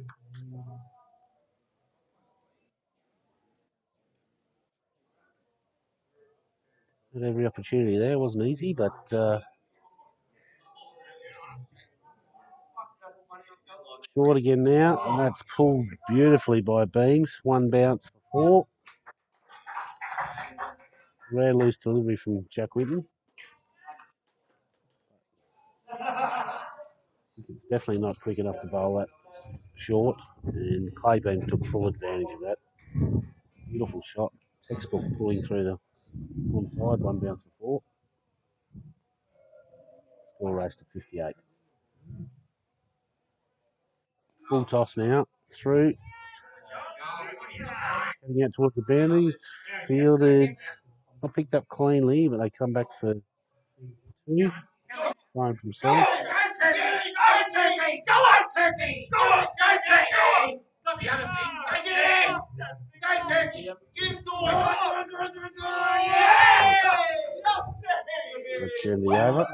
Had every opportunity there. Wasn't easy, but short again now, and that's pulled beautifully by Beams. 1 bounce for 4. Rare loose delivery from Jack Whitten. It's definitely not quick enough to bowl that short, and Clay Beams took full advantage of that. Beautiful shot. Textbook pulling through the onside, 1 bounce for 4. Score race to 58. Full toss now, through. Heading out towards the boundary. It's fielded. Not picked up cleanly, but they come back for 2. Time from 7. Go Turkey! Go on, Turkey! Go on, Turkey! Not the other thing. Go Turkey! Get Let's end the over.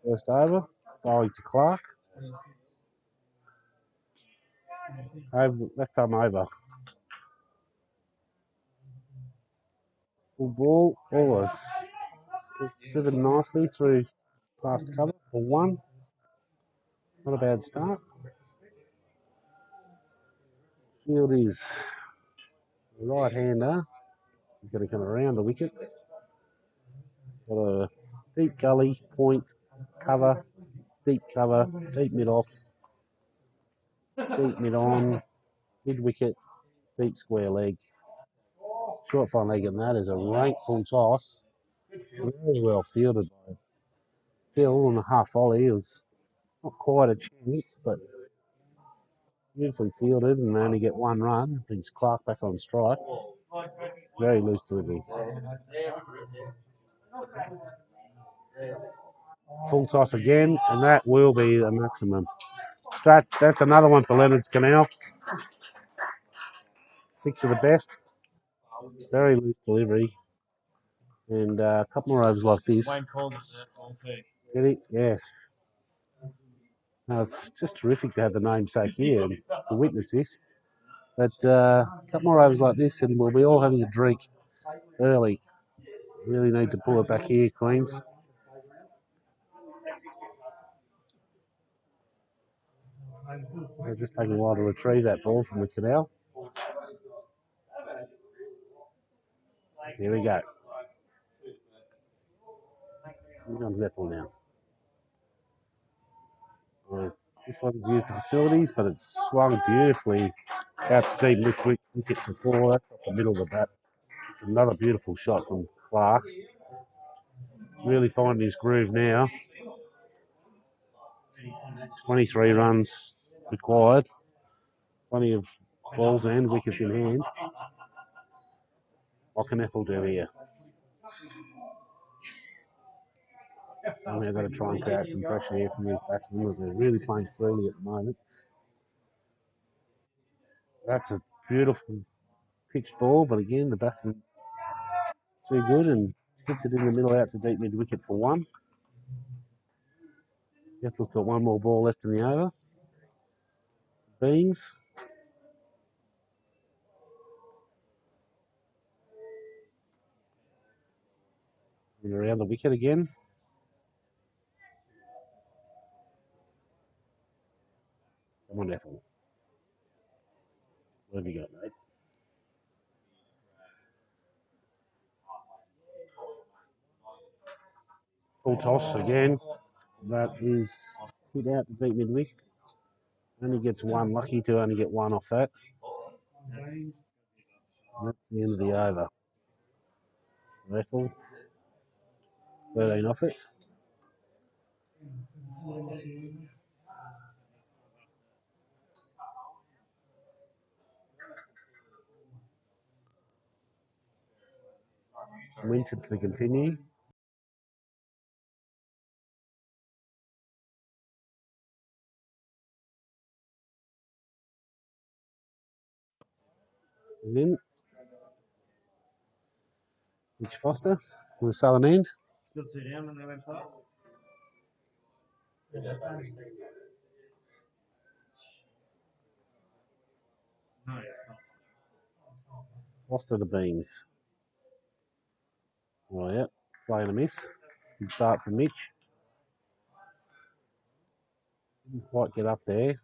First over, bowling to Clark. Left arm over. Full ball, always driven nicely through past cover for 1. Not a bad start. Field is right-hander. He's going to come around the wicket. Got a deep gully, point, cover, deep mid-off, deep mid-on, mid-wicket, deep square leg. Short fine leg, and that is a rank full toss. Very well fielded by Hill on the half volley. It was not quite a chance, but beautifully fielded, and they only get 1 run. Brings Clark back on strike. Very loose delivery. Full toss again, and that will be the maximum. Strats, that's another one for Leonard's Canal. 6 of the best. Very loose delivery. And a couple more overs like this. Wayne called it for that ball too. Did he? Yes. No, it's just terrific to have the namesake here and to witness this. But a couple more overs like this, and we'll be all having a drink early. Really need to pull it back here, Queens. They're just taking a while to retrieve that ball from the canal. Here we go. Here comes Ethel now. This one's used the facilities, but it's swung beautifully out to deep wicket for 4. That's off the middle of the bat. It's another beautiful shot from Clark. Really finding his groove now. 23 runs required. Plenty of balls and wickets in hand. What can Ethel do here? Somehow got to try and create some pressure here from these batsmen. They're really playing freely at the moment. That's a beautiful pitched ball, but again, the batsman too good and hits it in the middle out to deep mid wicket for 1. Ethel's got 1 more ball left in the over. Beams. And around the wicket again. Come on, Ethel. What have you got, mate? Full toss again. That is hit out to deep mid wicket. Only gets 1. Lucky to only get 1 off that. And that's the end of the over. Ethel. 13 off it. Winton to continue. is in. Mitch Foster on the southern end. Still 2 down when they went past. No, Fox. Foster the beans. Oh, yeah, playing a miss. Good start from Mitch. Didn't quite get up there.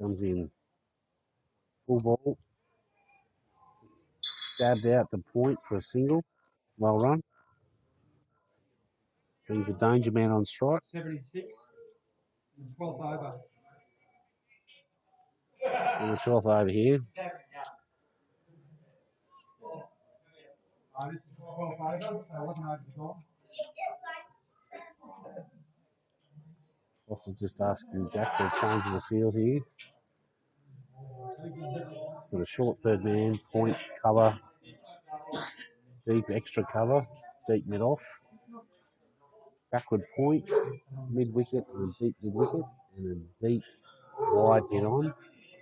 Comes in full ball. Dabbed out to point for a single. Well run. Brings a danger man on strike. 76 and 12th over. And the 12th over here. This is 12th over, so 11 overs gone. Also just asking Jack for a change of the field here. Got a short third man, point, cover, deep extra cover, deep mid off, backward point, mid wicket and a deep mid wicket, and a deep wide mid on.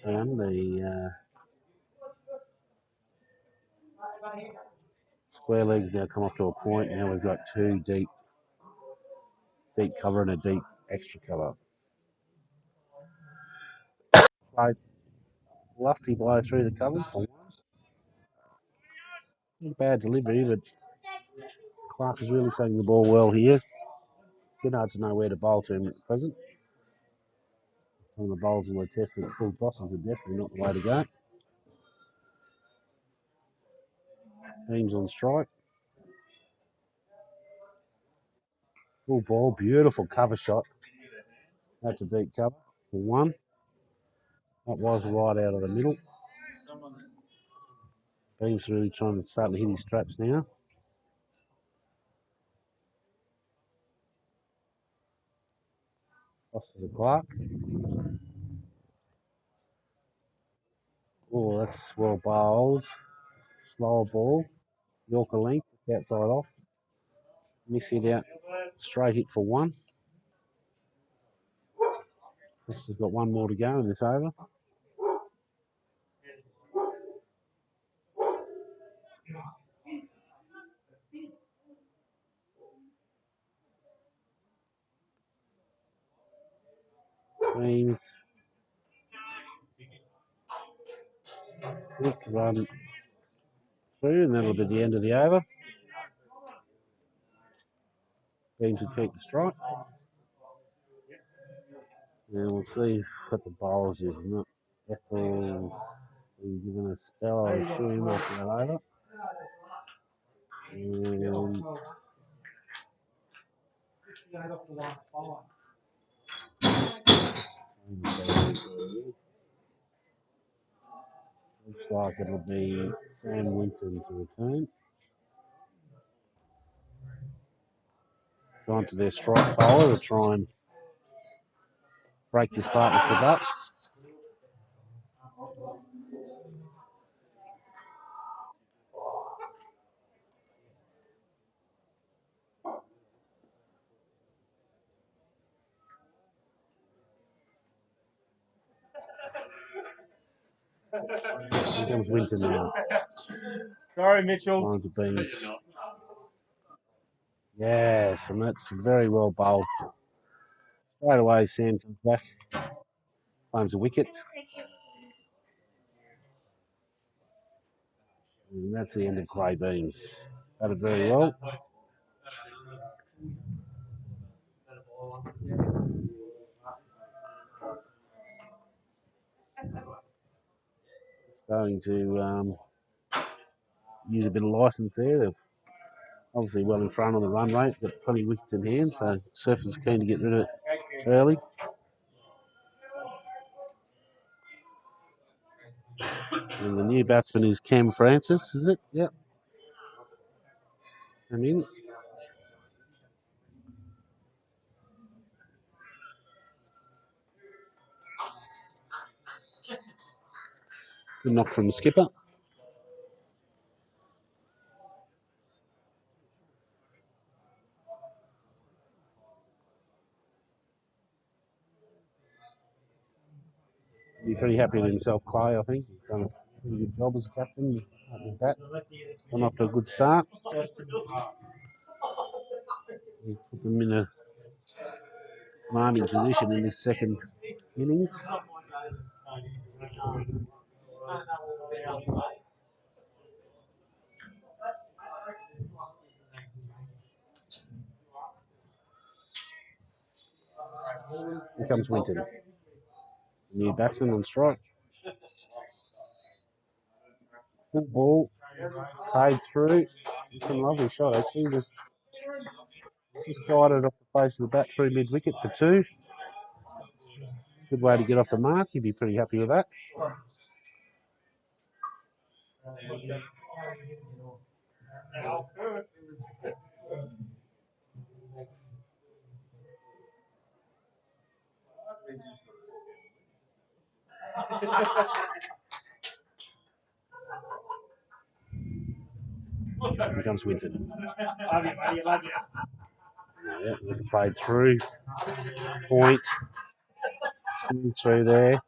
And the square legs now come off to a point. Now we've got 2 deep cover and a deep extra cover. Play lusty blow through the covers for one. Not a bad delivery, but Clark is really setting the ball well here. It's been hard to know where to bowl to him at present. Some of the bowls will attest that full tosses are definitely not the way to go. Teams on strike. Full ball, beautiful cover shot. That's a deep cover for one. That was right out of the middle. Beam's really trying to start to hit his straps now. Toss to the Clark. Oh, that's well bowled. Slower ball. Yorker length, just outside off. Miss hit out. Straight hit for one. This has got one more to go in this over. Beams. Quick run through, and that'll be the end of the over. Beams will keep the strike. And we'll see what the bowls is. Not Ethel giving a spell, I assume, after that over. And 58 off the last 5. Looks like it'll be Sam Winton to return. Gone to their strike bowler to try and break this partnership up. Here comes Winton now. Sorry, Mitchell. Trying to beat. Yes, and that's very well bowled. Straight away, Sam comes back, claims a wicket. And that's the end of Clay Beams. Batted very well. Starting to use a bit of licence there. They've obviously well in front on the run rate, got plenty of wickets in hand, so Surfers keen to get rid of it early. And the new batsman is Cam Francis, is it? Yep. Come in. Good knock from the skipper. Be pretty happy with himself, Clay. I think he's done a pretty good job as a captain with that. Gone off to a good start. He put them in a commanding position in this second innings. Here comes Winton. New batsman on strike. Full ball. Paid through. It's a lovely shot actually. Just guided off the face of the bat through mid wicket for two. Good way to get off the mark. You'd be pretty happy with that. Here comes Winton. Yeah, that's played through. Point. Squeeze through there.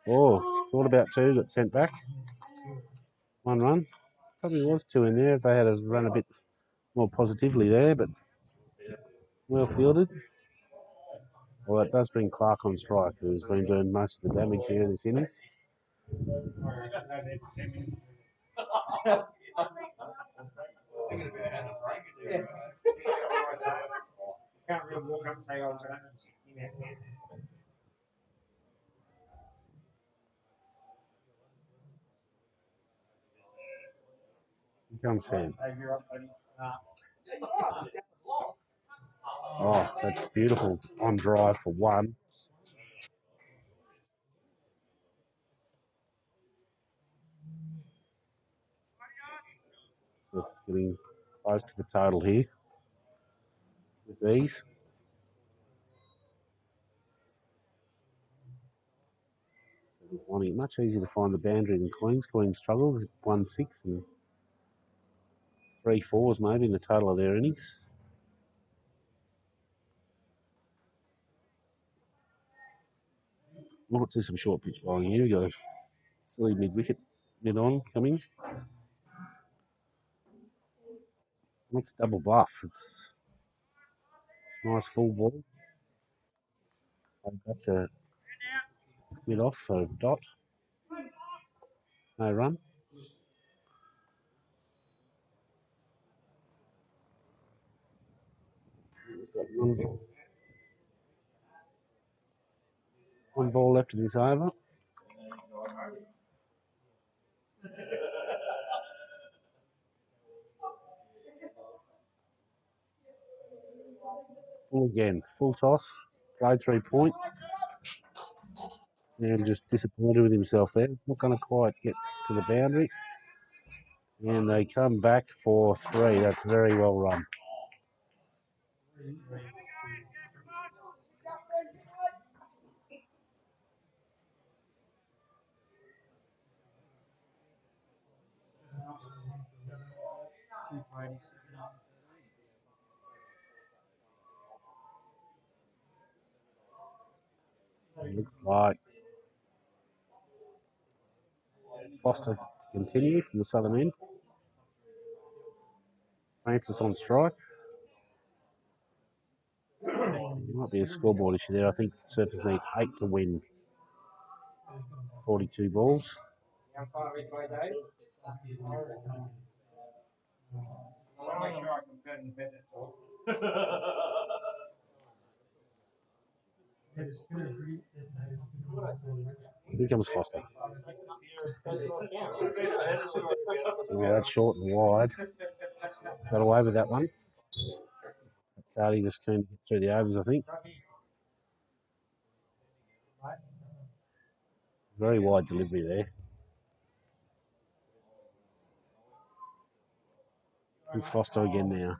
Oh, thought about two, got sent back. One run. Probably was two in there if they had run a bit more positively there, but well fielded. Well, it does bring Clark on strike, who's been doing most of the damage here this innings. Here comes Sam. Oh, that's beautiful on drive for one. So it's getting close to the total here with these. So he's finding it much easier to find the boundary than Queens. Queens struggled with 1-6 and 3 4s maybe in the total of their innings. Might see some short pitch bowling here. We got a silly mid wicket mid on coming. Next double bluff. It's nice full ball. Back to mid off for dot. No run. Got one ball left in this over. Full again. Full toss. Played 3 point. And just disappointed with himself there. It's not going to quite get to the boundary. And they come back for 3. That's very well run. It looks like Foster to continue from the southern end. Francis on strike. Might be a scoreboard issue there. I think Surfers need 8 to win 42 balls. Here comes Foster. Yeah, that's short and wide. Got away with that one. Cardi just keen to get through the overs, I think. Very wide delivery there. Here's Foster again now.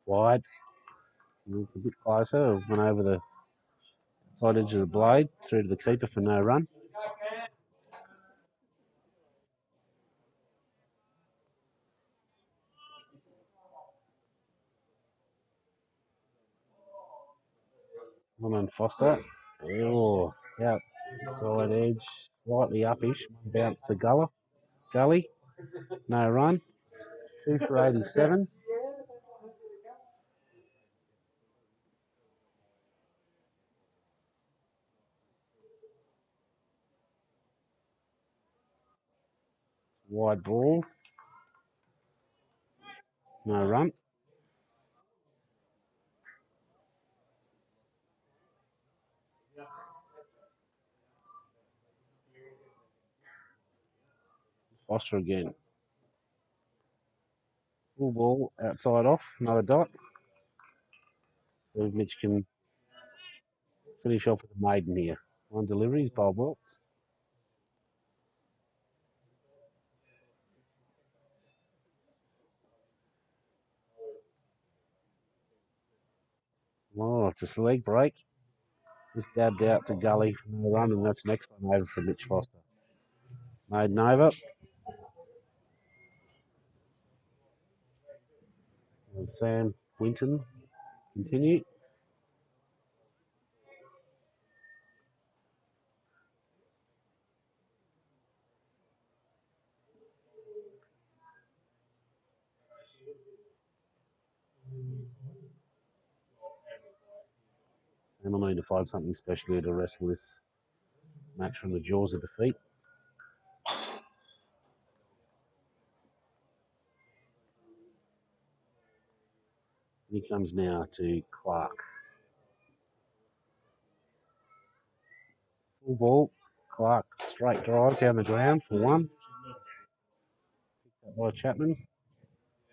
Wide. It's a bit closer. Went over the side edge of the blade, through to the keeper for no run. Well on Foster. Oh, out side edge, slightly upish. Bounce to Gully. No run. 2 for 87. Wide ball. No run. Foster again. Full ball outside off. Another dot. So Mitch can finish off with a maiden here. One delivery is bowled well. Oh, it's a leg break. Just dabbed out to Gully for no run, and that's next one over for Mitch Foster. Maiden over. And Sam Winton continue. Sam will need to find something special here to wrestle this match from the jaws of defeat. He comes now to Clark. Full ball. Clark straight drive down the ground for one. Picked up by Chapman.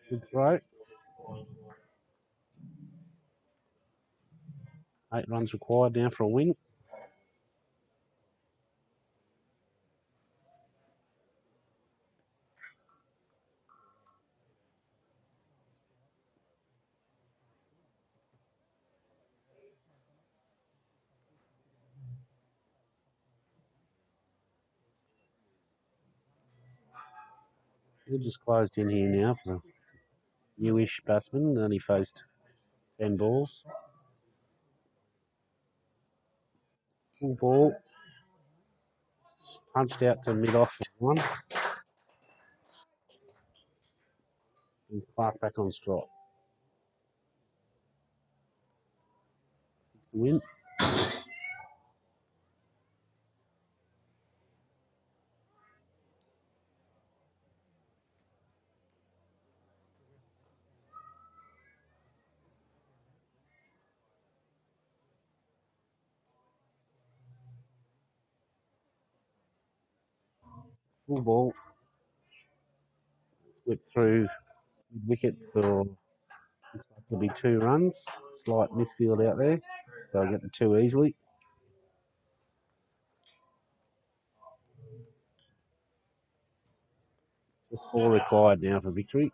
Good throw. 8 runs required now for a win. He'll just closed in here now for the newish batsman. Only faced 10 balls. Full ball. Punched out to mid off for one. And Clark back on strike. 6 to win. Full ball. Flip through wicket for looks like there'll be 2 runs. Slight misfield out there. So I'll get the 2 easily. Just 4 required now for victory.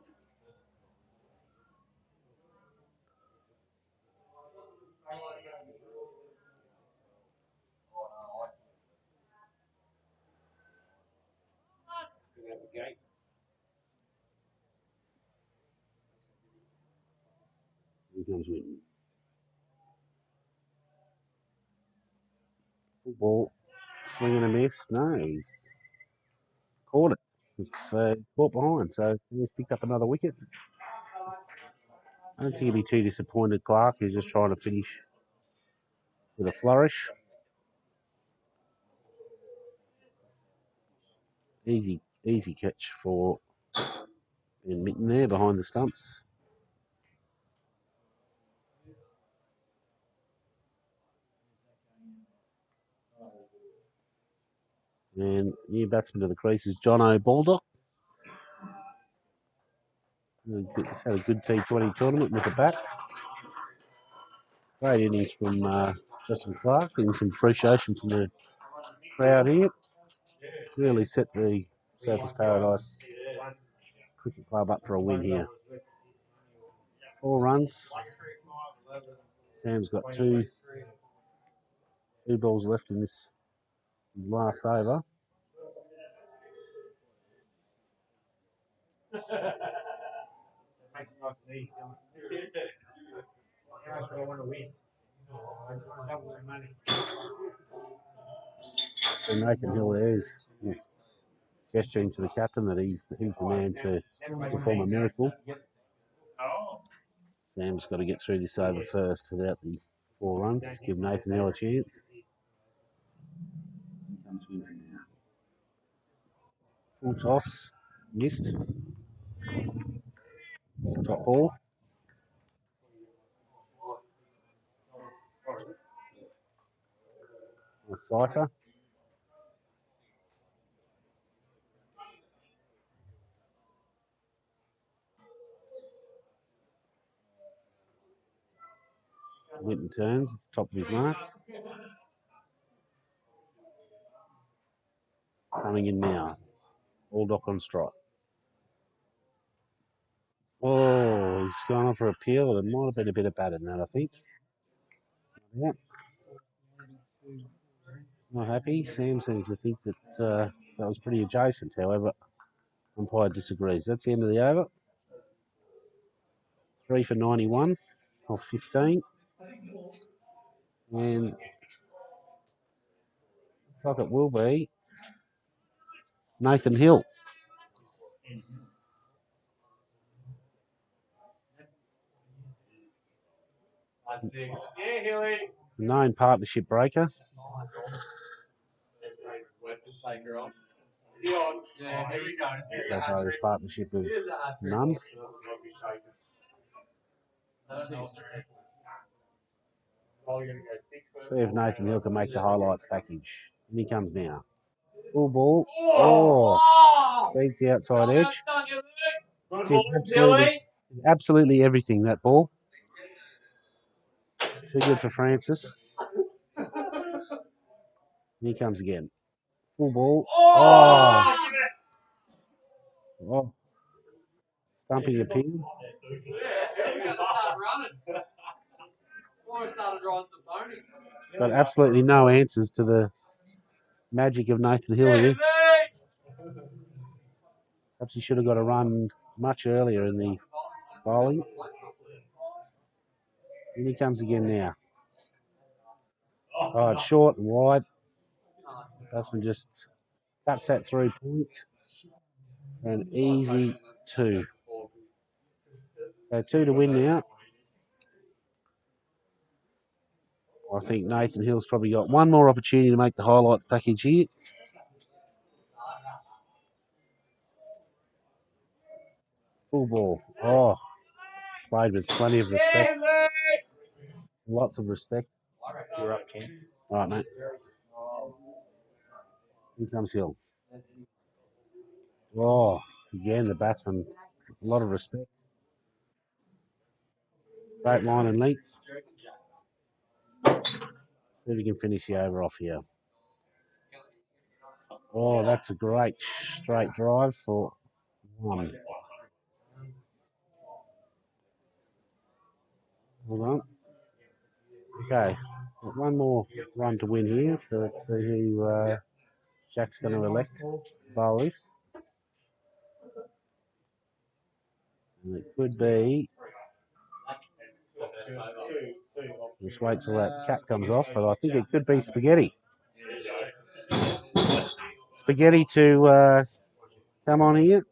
Here comes Winton. Full ball. Swing and a miss. No, he's caught it. It's caught behind. So he's picked up another wicket. I don't think he'll be too disappointed, Clark. He's just trying to finish with a flourish. Easy catch for Ben Mitten there behind the stumps. And new batsman to the crease is John O'Baldock. He's had a good T20 tournament with the bat. Great innings from Justin Clark, and some appreciation from the crowd here. Really set the Surfers Paradise Cricket Club up for a win here. 4 runs. Sam's got two balls left in his last over. Makes it nice and easy, doesn't it? How much do I want to win? So Nathan Hill there is gesturing to the captain that he's the man to perform a miracle. Sam's got to get through this over first without the 4 runs. Give Nathan Hill a chance. Full toss, missed. Top ball. A sighter. Winton turns at the top of his mark. Coming in now. Baldock on strike. Oh, he's gone for a peel. There might have been a bit of bat in that, I think. Yeah. Not happy. Sam seems to think that that was pretty adjacent. However, umpire disagrees. That's the end of the over. 3 for 91 off 15. And looks like it will be Nathan Hill. Known partnership breaker. So far, this partnership of none. See if Nathan Hill can make the highlights package. And he comes now. Full ball. Oh, beats the outside edge. Did absolutely everything, that ball. Too good for Francis. Here comes again. Full ball. Oh. Oh. Stumping appeal. Got absolutely no answers to the magic of Nathan Hill here. Perhaps he should have got a run much earlier in the bowling. And he comes again now. Oh, it's short and wide. Batsman just cuts that 3 point. An easy 2. So 2 to win now. I think Nathan Hill's probably got one more opportunity to make the highlights package here. Full ball. Oh, played with plenty of respect. Lots of respect. You're up, Ken. All right, mate. Here comes Hill. Oh, again, the batsman. A lot of respect. Great line and length. See if he can finish the over off here. Oh, that's a great straight drive for 1. Hold on. Okay, got one more run to win here, so let's see who Jack's going to elect bowl this. And it could be. Just wait till that cap comes off, but I think it could be Spaghetti. Spaghetti to come on here.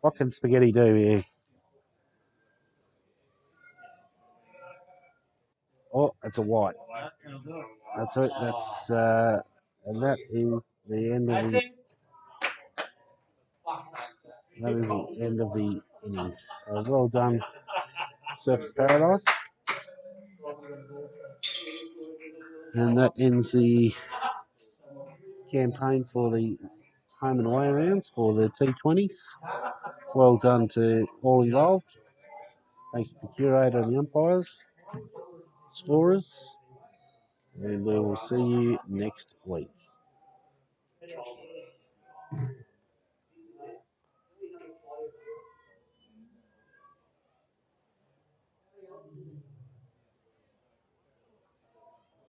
What can Spaghetti do here? Oh, it's a white. That's it. That's and that is the end of the. That is the end of the innings. So well done, Surface Paradise. And that ends the campaign for the home and away rounds for the T20s. Well done to all involved. Thanks to the curator and the umpires, scorers, and we will see you next week.